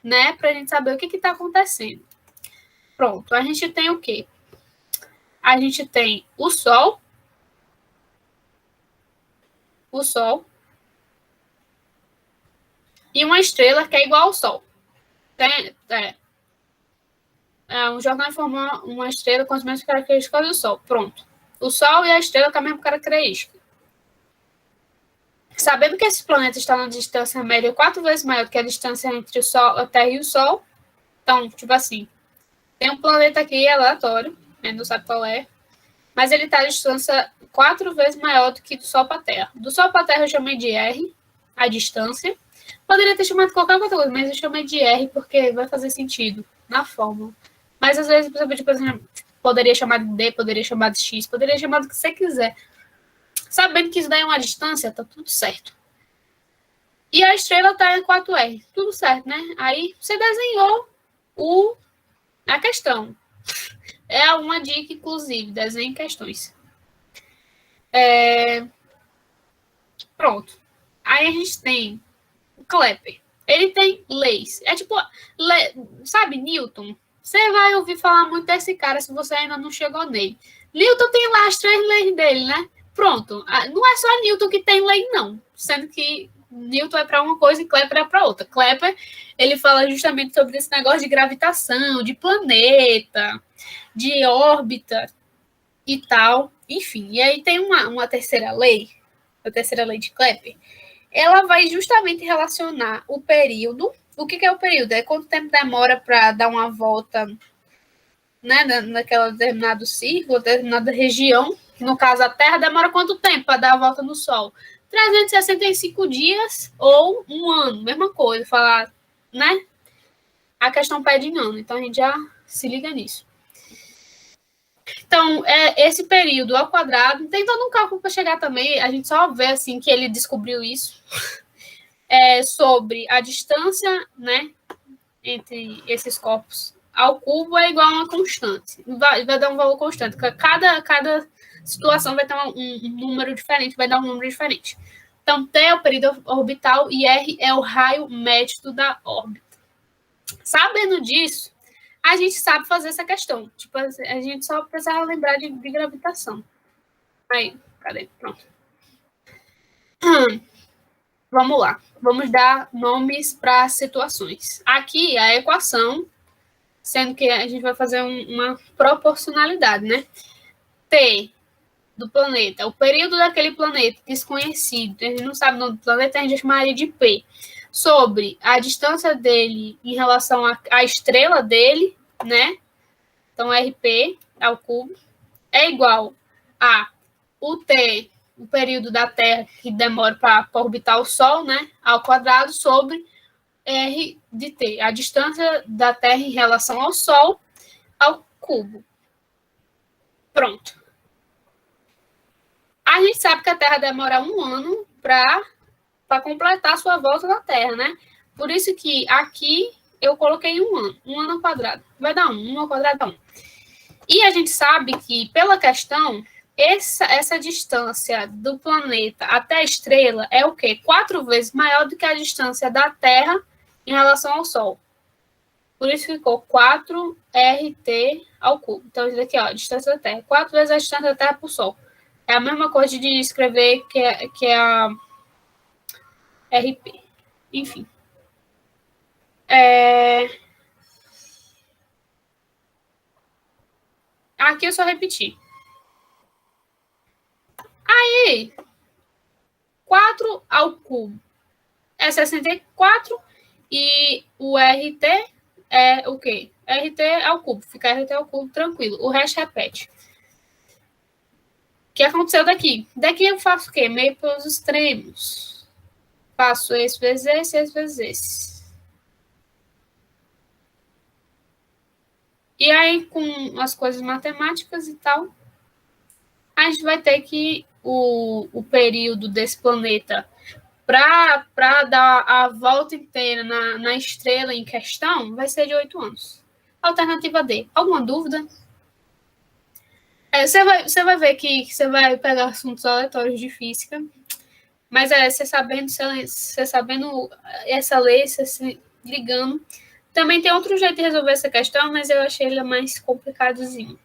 né? Para a gente saber o que está acontecendo. Pronto, a gente tem o quê? A gente tem o Sol, e uma estrela que é igual ao Sol. Um jornal informou uma estrela com as mesmas características do Sol. Pronto. O Sol e a estrela com a mesma característica. Sabendo que esse planeta está na distância média 4 vezes maior do que a distância entre a Terra e o Sol, então, tipo assim, tem um planeta aqui aleatório, a gente não sabe qual é, mas ele está a distância 4 vezes maior do que do Sol para a Terra. Do Sol para a Terra eu chamei de R, a distância. Poderia ter chamado qualquer outra coisa, mas eu chamei de R porque vai fazer sentido na fórmula. Mas às vezes, por exemplo, poderia chamar de D, poderia chamar de X, poderia chamar do que você quiser. Sabendo que isso daí é uma distância, tá tudo certo. E a estrela tá em 4R, tudo certo, né? Aí você desenhou a questão. É uma dica, inclusive, desenhe questões. Pronto. Aí a gente tem o Kepler. Ele tem leis. É tipo, sabe, Newton? Você vai ouvir falar muito desse cara se você ainda não chegou nele. Newton tem lá as 3 leis dele, né? Pronto. Não é só Newton que tem lei, não. Sendo que Newton é para uma coisa e Kepler é para outra. Kepler, ele fala justamente sobre esse negócio de gravitação, de planeta, de órbita e tal. Enfim, e aí tem uma terceira lei, a terceira lei de Kepler. Ela vai justamente relacionar o período. O que é o período? É quanto tempo demora para dar uma volta, né, naquela determinado círculo, determinada região. No caso, a Terra demora quanto tempo para dar a volta no Sol? 365 dias ou um ano, mesma coisa, falar, né? A questão pede em ano, então a gente já se liga nisso. Então, esse período ao quadrado, tem todo um cálculo para chegar também, a gente só vê assim que ele descobriu isso, sobre a distância, né, entre esses corpos ao cubo é igual a uma constante. Vai dar um valor constante. Cada situação vai ter um número diferente, vai dar um número diferente. Então, T é o período orbital e R é o raio médio da órbita. Sabendo disso, a gente sabe fazer essa questão. Tipo, a gente só precisa lembrar de gravitação. Aí, cadê? Pronto. Vamos lá. Vamos dar nomes para situações. Aqui, a equação, sendo que a gente vai fazer uma proporcionalidade, né? T do planeta, o período daquele planeta desconhecido, a gente não sabe o nome do planeta, a gente chamaria de P, sobre a distância dele em relação à estrela dele, né? Então, RP ao cubo é igual a o T, o período da Terra que demora para orbitar o Sol, né? Ao quadrado sobre R de T, a distância da Terra em relação ao Sol ao cubo. Pronto. A gente sabe que a Terra demora um ano para completar a sua volta na Terra, né? Por isso que aqui eu coloquei um ano ao quadrado. Vai dar um ao quadrado dá 1. E a gente sabe que, pela questão, essa distância do planeta até a estrela é o quê? 4 vezes maior do que a distância da Terra em relação ao Sol. Por isso ficou 4RT ao cubo. Então, isso daqui, ó, a distância da Terra. 4 vezes a distância da Terra para o Sol. É a mesma coisa de escrever que é a RP. Enfim. Aqui eu só repeti. Aí, 4 ao cubo é 64 e o RT é o quê? RT ao cubo. Fica RT ao cubo, tranquilo. O resto repete. O que aconteceu daqui? Daqui eu faço o quê? Meio pelos extremos. Faço esse vezes esse vezes esse. E aí, com as coisas matemáticas e tal, a gente vai ter que o período desse planeta para dar a volta inteira na estrela em questão vai ser de 8 anos. Alternativa D. Alguma dúvida? Você vai ver que você vai pegar assuntos aleatórios de física, mas você sabendo essa lei, você se ligando. Também tem outro jeito de resolver essa questão, mas eu achei ele mais complicadozinho.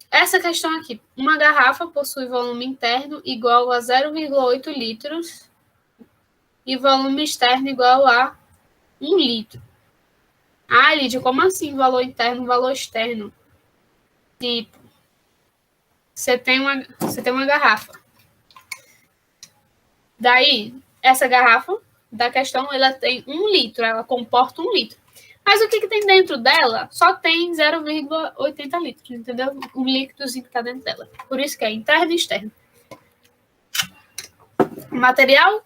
Essa questão aqui. Uma garrafa possui volume interno igual a 0,8 litros e volume externo igual a 1 litro. Ah, Lídia, como assim valor interno, valor externo? Tipo, você tem uma garrafa. Daí, essa garrafa da questão, ela tem 1 litro, ela comporta 1 litro. Mas o que tem dentro dela? Só tem 0,80 litros, entendeu? O líquidozinho que está dentro dela. Por isso que é interno e externo. O material?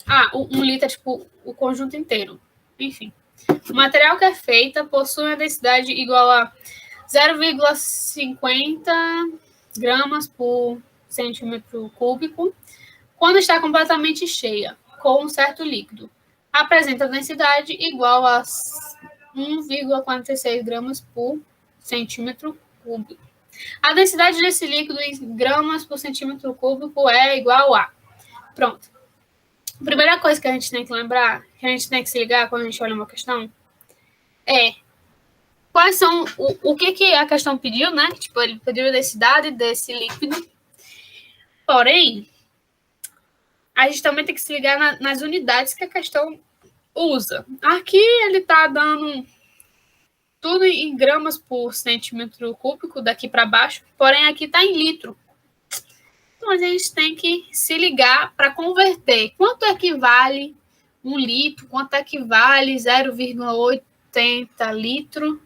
Ah, 1 litro é tipo o conjunto inteiro. Enfim. O material que é feita possui uma densidade igual a 0,50 gramas por centímetro cúbico quando está completamente cheia, com um certo líquido. Apresenta densidade igual a 1,46 gramas por centímetro cúbico. A densidade desse líquido em gramas por centímetro cúbico é igual a... Pronto. A primeira coisa que a gente tem que lembrar, que a gente tem que se ligar quando a gente olha uma questão, é quais são o que a questão pediu, né? Tipo, ele pediu a densidade desse líquido. Porém, a gente também tem que se ligar nas unidades que a questão usa. Aqui ele está dando tudo em gramas por centímetro cúbico daqui para baixo, porém aqui está em litro. Então a gente tem que se ligar para converter quanto equivale 1 litro, quanto equivale 0,80 litro.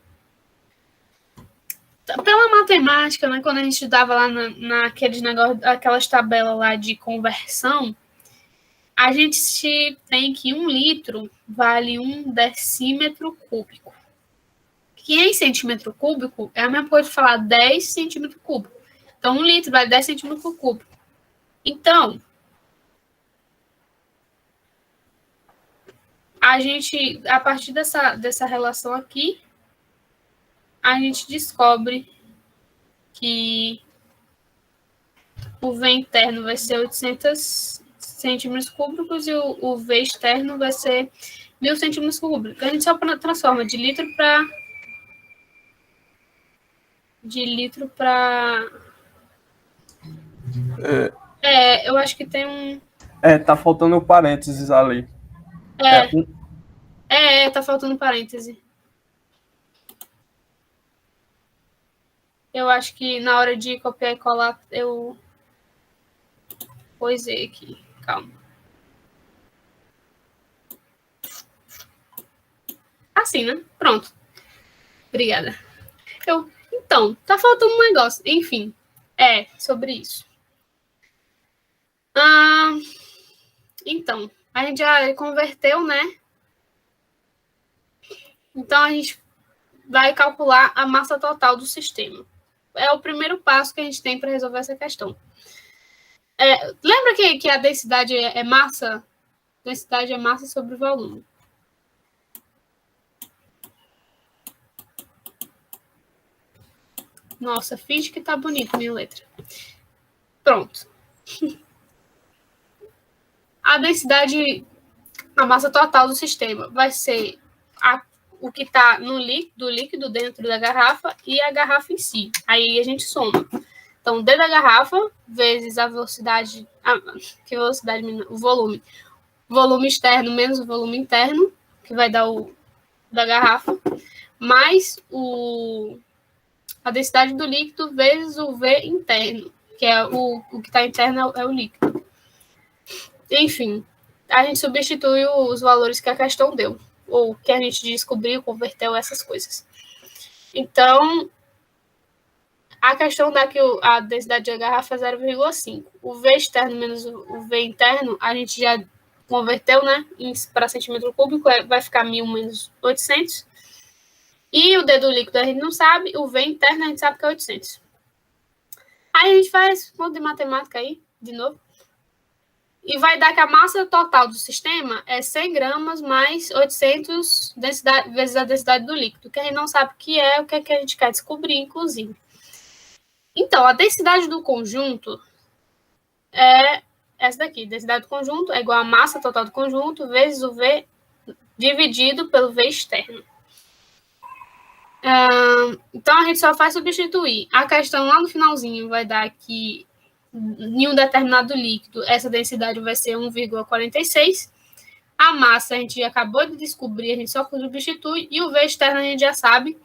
Pela matemática, né, quando a gente estudava lá naqueles negócios, aquelas tabelas lá de conversão, a gente tem que 1 litro vale 1 decímetro cúbico. Que em centímetro cúbico é a mesma coisa de falar 10 centímetros cúbicos. Então, 1 litro vale 10 centímetros cúbicos. Então, a gente, a partir dessa relação aqui, a gente descobre que o V interno vai ser 800 centímetros cúbicos e o V externo vai ser 1.000 centímetros cúbicos. A gente só transforma de litro para... eu acho que tem um... tá faltando parênteses ali. Tá faltando parêntese. Eu acho que na hora de copiar e colar, eu poisei aqui. Calma. Assim, né? Pronto. Obrigada. Então, tá faltando um negócio. Enfim, sobre isso. Então, a gente já converteu, né? Então, a gente vai calcular a massa total do sistema. É o primeiro passo que a gente tem para resolver essa questão. Lembra que a densidade é massa? Densidade é massa sobre volume. Nossa, finge que tá bonito minha letra. Pronto. A densidade, a massa total do sistema vai ser o que está no líquido dentro da garrafa e a garrafa em si. Aí a gente soma. Então, D da garrafa vezes a velocidade, que velocidade? O volume. Volume externo menos o volume interno, que vai dar o da garrafa, mais a densidade do líquido vezes o V interno, que é o que está interno é o líquido. Enfim, a gente substitui os valores que a questão deu, ou que a gente descobriu, converteu, essas coisas. Então, a questão dá que a densidade da garrafa é 0,5. O V externo menos o V interno, a gente já converteu, né, para centímetro cúbico, vai ficar 1.000 menos 800. E o D do líquido a gente não sabe, o V interno a gente sabe que é 800. Aí a gente faz conta de matemática aí, de novo. E vai dar que a massa total do sistema é 100 gramas mais 800 vezes a densidade do líquido, que a gente não sabe o que é a gente quer descobrir, inclusive. Então, a densidade do conjunto é essa daqui. Densidade do conjunto é igual a massa total do conjunto vezes o V dividido pelo V externo. Então, a gente só faz substituir. A questão lá no finalzinho vai dar que em um determinado líquido, essa densidade vai ser 1,46. A massa a gente já acabou de descobrir, a gente só substitui. E o V externo a gente já sabe.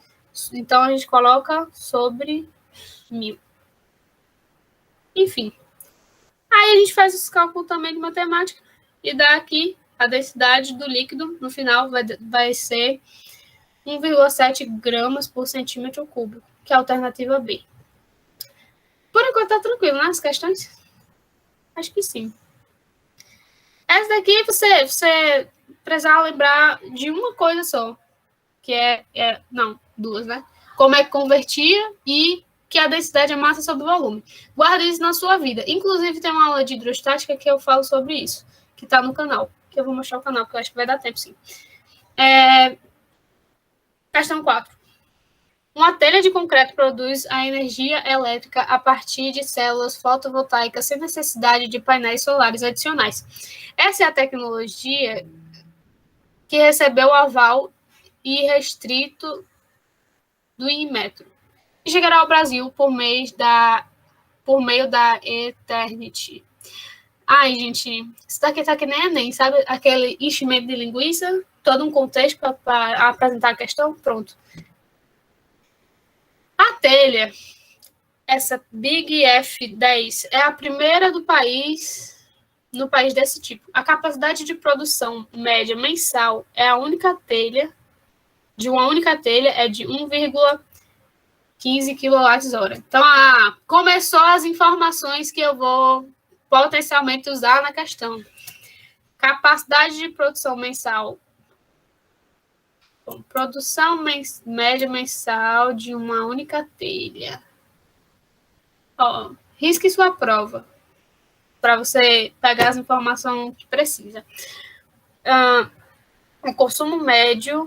Então, a gente coloca sobre 1.000. Enfim. Aí a gente faz esse cálculo também de matemática e dá aqui a densidade do líquido. No final vai ser 1,7 gramas por centímetro cúbico, que é a alternativa B. Por enquanto tá tranquilo, né, as questões? Acho que sim. Essa daqui você precisava lembrar de uma coisa só, que não, duas, né? Como é que convertia e que a densidade é massa sobre volume. Guarda isso na sua vida. Inclusive, tem uma aula de hidrostática que eu falo sobre isso, que tá no canal. Que eu vou mostrar o canal, porque eu acho que vai dar tempo, sim. Questão 4. Uma telha de concreto produz a energia elétrica a partir de células fotovoltaicas sem necessidade de painéis solares adicionais. Essa é a tecnologia que recebeu o aval irrestrito do Inmetro e chegará ao Brasil por meio da Eternity. Ai, gente, isso daqui tá que nem Enem, sabe? Aquele enchimento de linguiça, todo um contexto para apresentar a questão, pronto. A telha, essa Big F10, é a primeira no país desse tipo. A capacidade de produção média mensal de uma única telha é de 1,15 kWh. Então, começou as informações que eu vou potencialmente usar na questão. Capacidade de produção mensal. Bom, produção média mensal de uma única telha. Risque sua prova para você pegar as informações que precisa. O consumo médio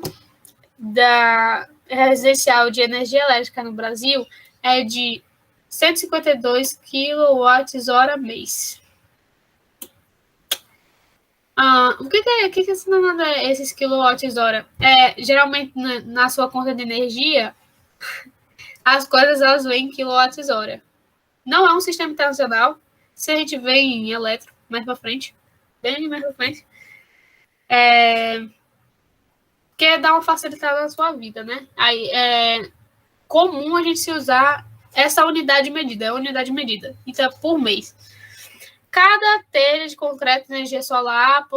da residencial de energia elétrica no Brasil é de 152 kWh mês. O que é esses quilowatts-hora? Geralmente, na sua conta de energia, as coisas elas vêm em quilowatts-hora. Não é um sistema internacional. Se a gente vê em elétrico, mais para frente, bem mais para frente, quer dar uma facilitada na sua vida, né? Aí é comum a gente se usar essa unidade de medida, é a unidade de medida, então é por mês. Cada telha de concreto de energia solar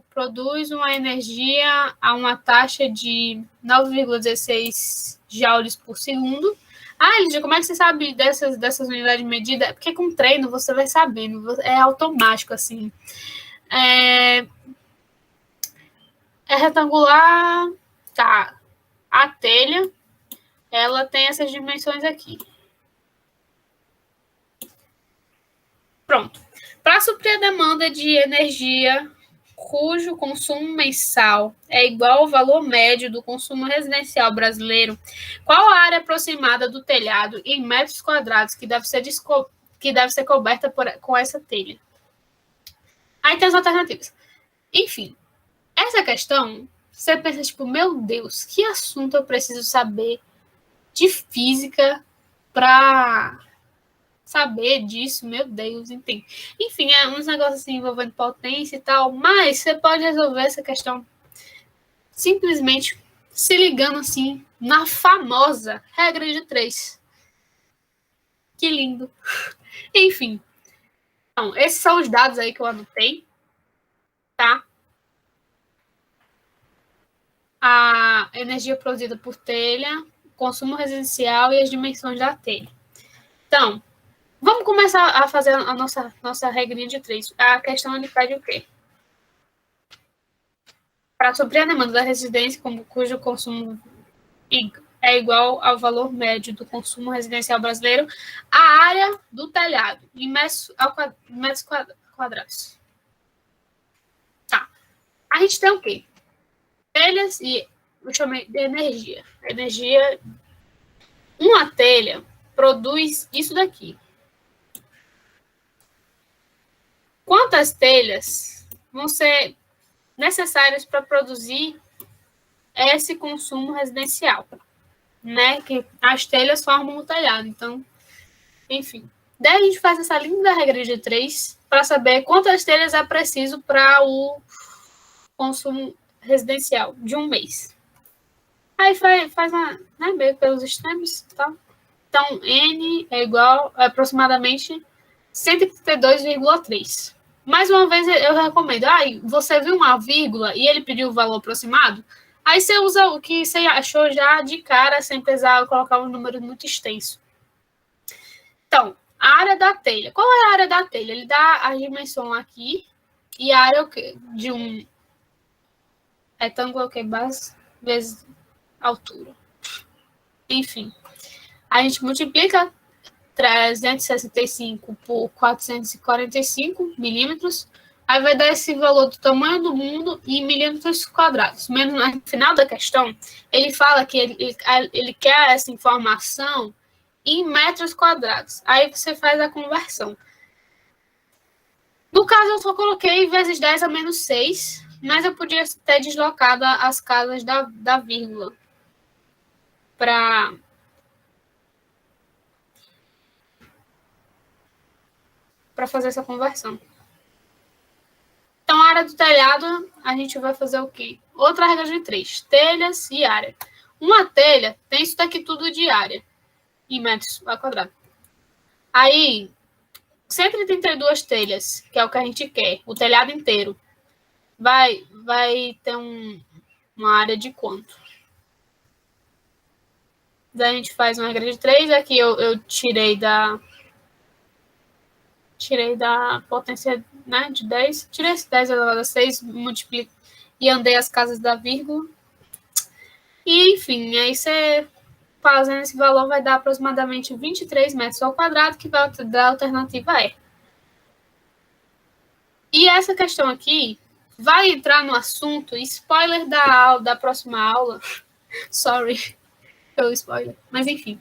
produz uma energia a uma taxa de 9,16 joules por segundo. Lídia, como é que você sabe dessas unidades de medida? É porque com treino você vai sabendo, é automático, assim. É retangular, tá. A telha, ela tem essas dimensões aqui. Pronto. Para suprir a demanda de energia cujo consumo mensal é igual ao valor médio do consumo residencial brasileiro, qual a área aproximada do telhado em metros quadrados que deve ser coberta com essa telha? Aí tem as alternativas. Enfim, essa questão, você pensa, tipo, meu Deus, que assunto eu preciso saber de física para saber disso, meu Deus, enfim. Enfim, é uns negócios assim envolvendo potência e tal, mas você pode resolver essa questão simplesmente se ligando assim na famosa regra de 3. Que lindo. Enfim. Então, esses são os dados aí que eu anotei, tá? A energia produzida por telha, consumo residencial e as dimensões da telha. Então, vamos começar a fazer a nossa regrinha de 3. A questão ele pede o quê? Para suprir a demanda da residência, cujo consumo é igual ao valor médio do consumo residencial brasileiro, a área do telhado, em metros quadrados. Tá. A gente tem o quê? Telhas e eu chamei de energia. Uma telha produz isso daqui. Quantas telhas vão ser necessárias para produzir esse consumo residencial, né? Que as telhas formam o telhado. Então, enfim. Daí a gente faz essa linda regra de 3 para saber quantas telhas é preciso para o consumo residencial de um mês. Aí faz meio pelos extremos, tá? Então, N é igual a aproximadamente 132,3. Mais uma vez, eu recomendo. Você viu uma vírgula e ele pediu o valor aproximado? Aí você usa o que você achou já de cara, sem precisar colocar um número muito extenso. Então, a área da telha. Qual é a área da telha? Ele dá a dimensão aqui e a área de um retângulo base vezes altura. Enfim, a gente multiplica 365 por 445 milímetros. Aí vai dar esse valor do tamanho do mundo em milímetros quadrados. Mas no final da questão, ele fala que ele quer essa informação em metros quadrados. Aí você faz a conversão. No caso, eu só coloquei vezes 10 a menos 6, mas eu podia ter deslocado as casas da vírgula para fazer essa conversão. Então, a área do telhado, a gente vai fazer o quê? Outra regra de 3, telhas e área. Uma telha tem isso daqui tudo de área, em metros quadrados. Aí, 132 telhas, que é o que a gente quer, o telhado inteiro, vai ter uma área de quanto? Daí a gente faz uma regra de 3, aqui eu tirei da potência, né, de 10, tirei esse 10 elevado a 6, multipliquei e andei as casas da vírgula. E, enfim, aí você fazendo esse valor vai dar aproximadamente 23 metros ao quadrado, que vai dar a alternativa E. E essa questão aqui vai entrar no assunto, spoiler da próxima aula. Sorry pelo spoiler, mas enfim.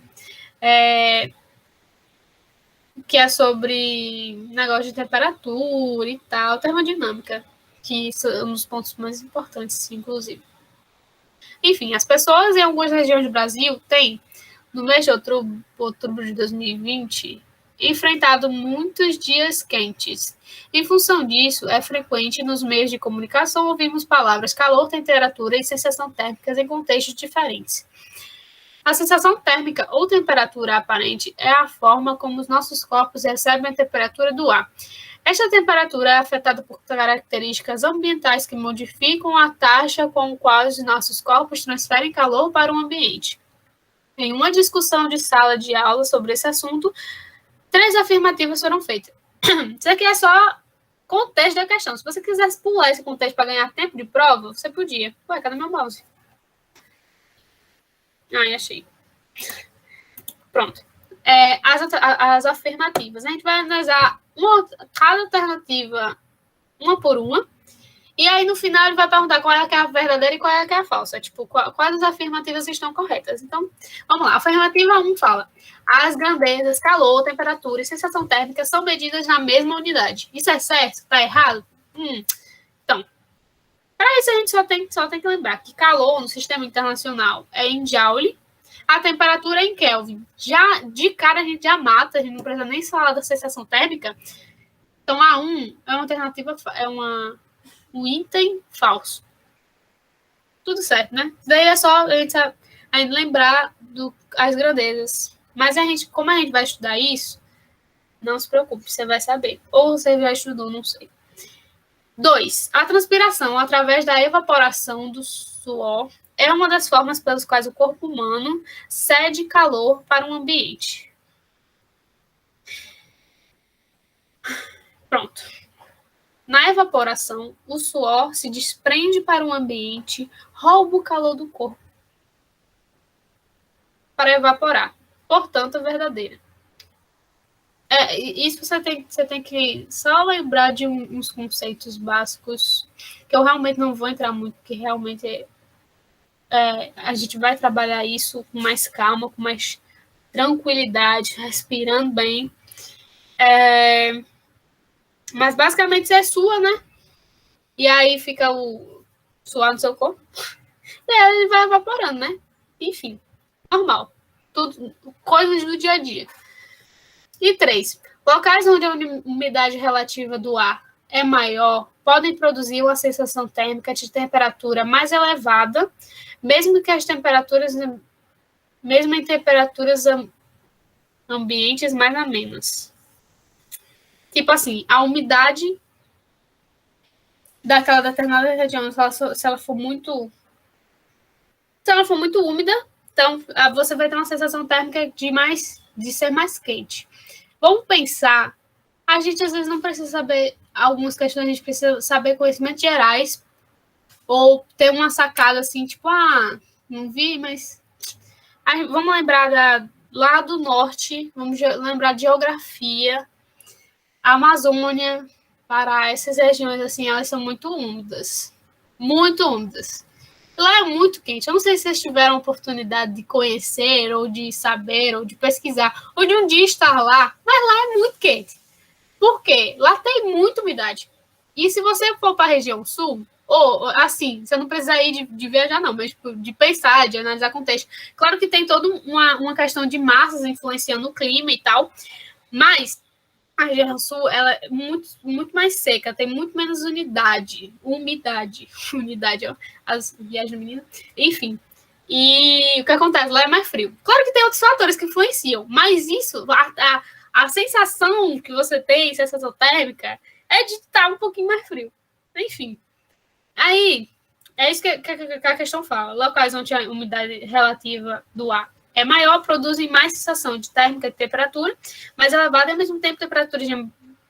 Que é sobre negócio de temperatura e tal, termodinâmica, que são um dos pontos mais importantes, inclusive. Enfim, as pessoas em algumas regiões do Brasil têm, no mês de outubro de 2020, enfrentado muitos dias quentes. Em função disso, é frequente nos meios de comunicação ouvirmos palavras calor, temperatura e sensação térmicas em contextos diferentes. A sensação térmica ou temperatura aparente é a forma como os nossos corpos recebem a temperatura do ar. Esta temperatura é afetada por características ambientais que modificam a taxa com a qual os nossos corpos transferem calor para o ambiente. Em uma discussão de sala de aula sobre esse assunto, 3 afirmativas foram feitas. Isso aqui é só contexto da questão. Se você quisesse pular esse contexto para ganhar tempo de prova, você podia. Ué, cadê meu mouse? Achei. Pronto. As afirmativas. A gente vai analisar cada alternativa uma por uma. E aí, no final, ele vai perguntar qual é a verdadeira e qual é a falsa. Tipo, quais as afirmativas estão corretas. Então, vamos lá. A afirmativa 1 fala: as grandezas, calor, temperatura e sensação térmica são medidas na mesma unidade. Isso é certo? Está errado? Então, para isso a gente só tem que lembrar que calor no sistema internacional é em Joule, a temperatura é em Kelvin. Já de cara a gente já mata, a gente não precisa nem falar da sensação térmica. Então a 1 é uma alternativa, um item falso. Tudo certo, né? Daí é só a gente lembrar as grandezas. Mas como a gente vai estudar isso, não se preocupe, você vai saber. Ou você já estudou, não sei. 2. A transpiração, através da evaporação do suor, é uma das formas pelas quais o corpo humano cede calor para um ambiente. Pronto. Na evaporação, o suor se desprende para o ambiente, rouba o calor do corpo para evaporar. Portanto, é verdadeira. Isso você tem que só lembrar de uns conceitos básicos que eu realmente não vou entrar muito, porque realmente a gente vai trabalhar isso com mais calma, com mais tranquilidade, respirando bem. Mas basicamente é sua, né? E aí fica o suor no seu corpo. E aí ele vai evaporando, né? Enfim, normal. Tudo, coisas do dia a dia. E 3. Locais onde a umidade relativa do ar é maior podem produzir uma sensação térmica de temperatura mais elevada, mesmo em temperaturas ambientes mais amenas. Tipo assim, a umidade daquela determinada região, se ela for muito úmida, então você vai ter uma sensação térmica de ser mais quente. Vamos pensar, a gente às vezes não precisa saber algumas questões, a gente precisa saber conhecimentos gerais ou ter uma sacada assim, tipo, não vi, mas vamos lembrar lá do norte, vamos lembrar de geografia, Amazônia, Pará, essas regiões, assim, elas são muito úmidas. Muito úmidas. Lá é muito quente. Eu não sei se vocês tiveram a oportunidade de conhecer, ou de saber, ou de pesquisar, ou de um dia estar lá, mas lá é muito quente. Por quê? Lá tem muita umidade. E se você for para a região sul, ou assim, você não precisa ir de viajar, não, mas de pensar, de analisar contexto. Claro que tem toda uma questão de massas influenciando o clima e tal, mas a região sul ela é muito mais seca, tem muito menos umidade, ó, as viagens do menino, enfim. E o que acontece? Lá é mais frio. Claro que tem outros fatores que influenciam, mas isso, a sensação que você tem, sensação térmica, é de estar um pouquinho mais frio. Enfim. Aí, é isso que a questão fala. Locais onde a umidade relativa do ar é maior, produzem mais sensação de térmica e temperatura, mais elevada e, ao mesmo tempo, temperaturas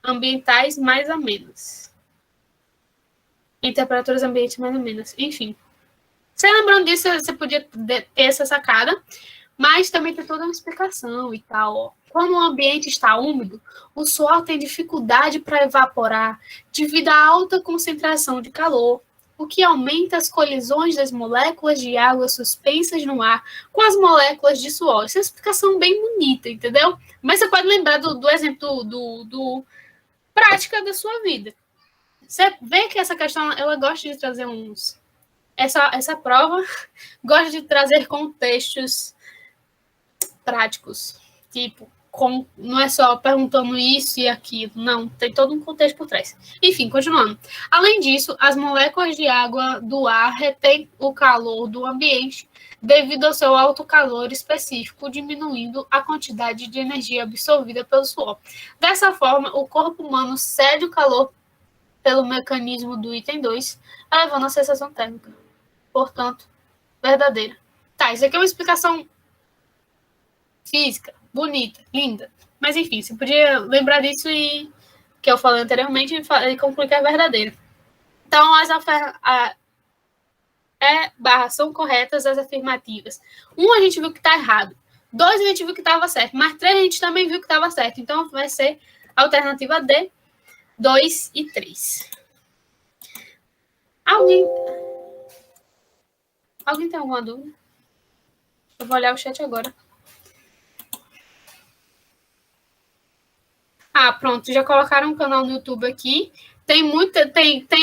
ambientais mais amenas. Em temperaturas ambientes mais amenas. Enfim. Você lembrando disso, você podia ter essa sacada, mas também tem toda uma explicação e tal. Ó. Quando o ambiente está úmido, o suor tem dificuldade para evaporar devido à alta concentração de calor, o que aumenta as colisões das moléculas de água suspensas no ar com as moléculas de suor. Essa é uma explicação bem bonita, entendeu? Mas você pode lembrar do exemplo do prática da sua vida. Você vê que essa questão, ela gosta de trazer uns... Essa prova gosta de trazer contextos práticos. Tipo, não é só perguntando isso e aquilo. Não, tem todo um contexto por trás. Enfim, continuando. Além disso, as moléculas de água do ar retêm o calor do ambiente devido ao seu alto calor específico, diminuindo a quantidade de energia absorvida pelo suor. Dessa forma, o corpo humano cede o calor pelo mecanismo do item 2, elevando a sensação térmica. Portanto, verdadeira. Tá, isso aqui é uma explicação física, bonita, linda. Mas, enfim, você podia lembrar disso e que eu falei anteriormente e concluir que é verdadeira. Então, são corretas as afirmativas. 1, a gente viu que está errado. 2, a gente viu que estava certo. Mas 3, a gente também viu que estava certo. Então, vai ser a alternativa D, 2 e 3. Alguém tem alguma dúvida? Eu vou olhar o chat agora. Ah, pronto, já colocaram um canal no YouTube aqui. Tem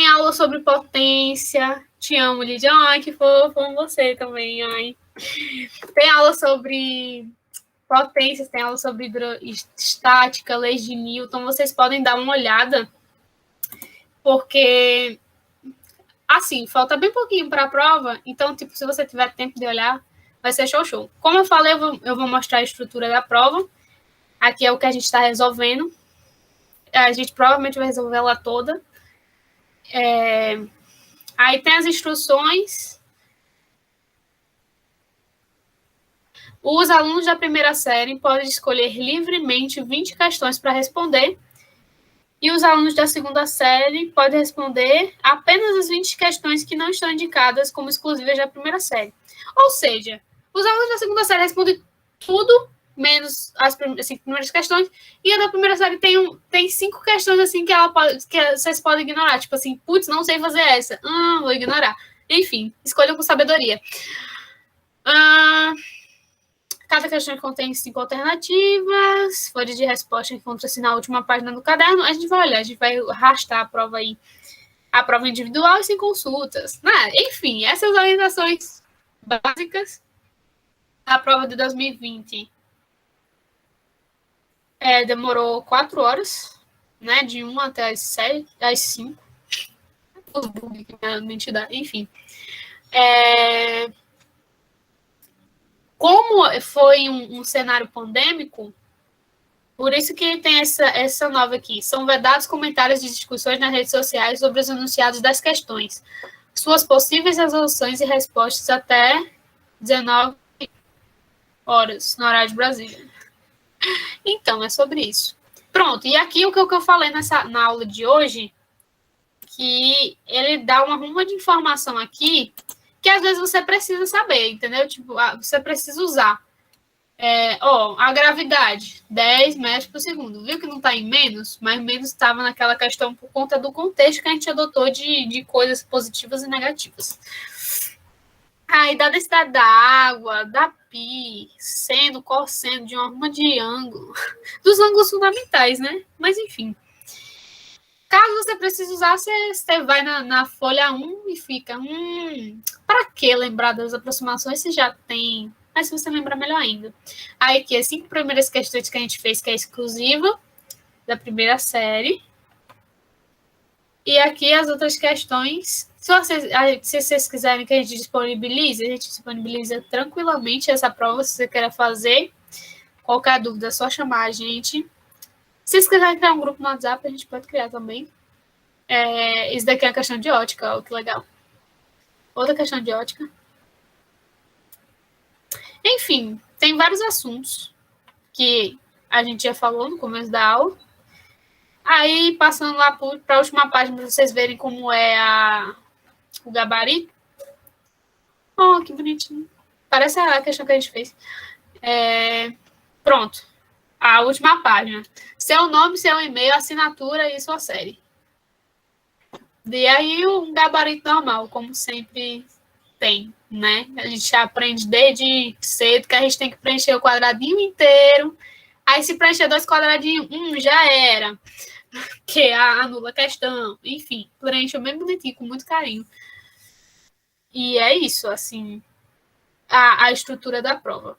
aula sobre potência. Te amo, Lidia. Ai, que fofo, amo você também. Ai. Tem aula sobre potências, tem aula sobre hidrostática, leis de Newton. Vocês podem dar uma olhada, porque, assim, falta bem pouquinho para a prova. Então, tipo, se você tiver tempo de olhar, vai ser show. Como eu falei, eu vou mostrar a estrutura da prova. Aqui é o que a gente está resolvendo. A gente provavelmente vai resolver ela toda. Aí tem as instruções. Os alunos da primeira série podem escolher livremente 20 questões para responder. E os alunos da segunda série podem responder apenas as 20 questões que não estão indicadas como exclusivas da primeira série. Ou seja, os alunos da segunda série respondem tudo, menos as primeiras questões, e a da primeira série tem 5 questões assim que vocês podem ignorar. Tipo assim, putz, não sei fazer essa. Vou ignorar. Enfim, escolham com sabedoria. Cada questão contém 5 alternativas. Folha de resposta encontra-se na última página do caderno. A gente vai olhar, a gente vai arrastar a prova aí. A prova individual e sem consultas. Enfim, essas orientações básicas. A prova de 2020 demorou 4 horas, né? De 1 até às 5. Os bugs que a mente dá. Enfim. Como foi um cenário pandêmico, por isso que tem essa nova aqui. São vedados comentários de discussões nas redes sociais sobre os enunciados das questões, suas possíveis resoluções e respostas até 19 horas, no horário de Brasília. Então, é sobre isso. Pronto, e aqui o que eu falei na aula de hoje, que ele dá uma ruma de informação aqui, que às vezes você precisa saber, entendeu? Tipo, você precisa usar. A gravidade, 10 metros por segundo. Viu que não está em menos? Mas menos estava naquela questão por conta do contexto que a gente adotou de coisas positivas e negativas. Aí, da densidade da água, da π, seno, cosseno de uma ruma de ângulo, dos ângulos fundamentais, né? Mas, enfim. Caso você precise usar, você vai na folha 1 e fica, para que lembrar das aproximações se já tem? Mas se você lembrar, melhor ainda. Aí aqui, as 5 primeiras questões que a gente fez, que é exclusiva da primeira série. E aqui as outras questões, se vocês quiserem que a gente disponibiliza tranquilamente essa prova, se você quer fazer. Qualquer dúvida, é só chamar a gente. Se vocês quiserem criar um grupo no WhatsApp, a gente pode criar também. Isso daqui é a questão de ótica, ó, que legal. Outra questão de ótica. Enfim, tem vários assuntos que a gente já falou no começo da aula. Aí, passando lá para a última página, para vocês verem como é o gabarito. Oh, que bonitinho. Parece a questão que a gente fez. Pronto. A última página. Seu nome, seu e-mail, assinatura e sua série. E aí, um gabarito normal, como sempre tem, né? A gente aprende desde cedo que a gente tem que preencher o quadradinho inteiro. Aí, se preencher 2 quadradinhos, já era. Que anula a questão. Enfim, preenche bem bonitinho, com muito carinho. E é isso, assim, a estrutura da prova.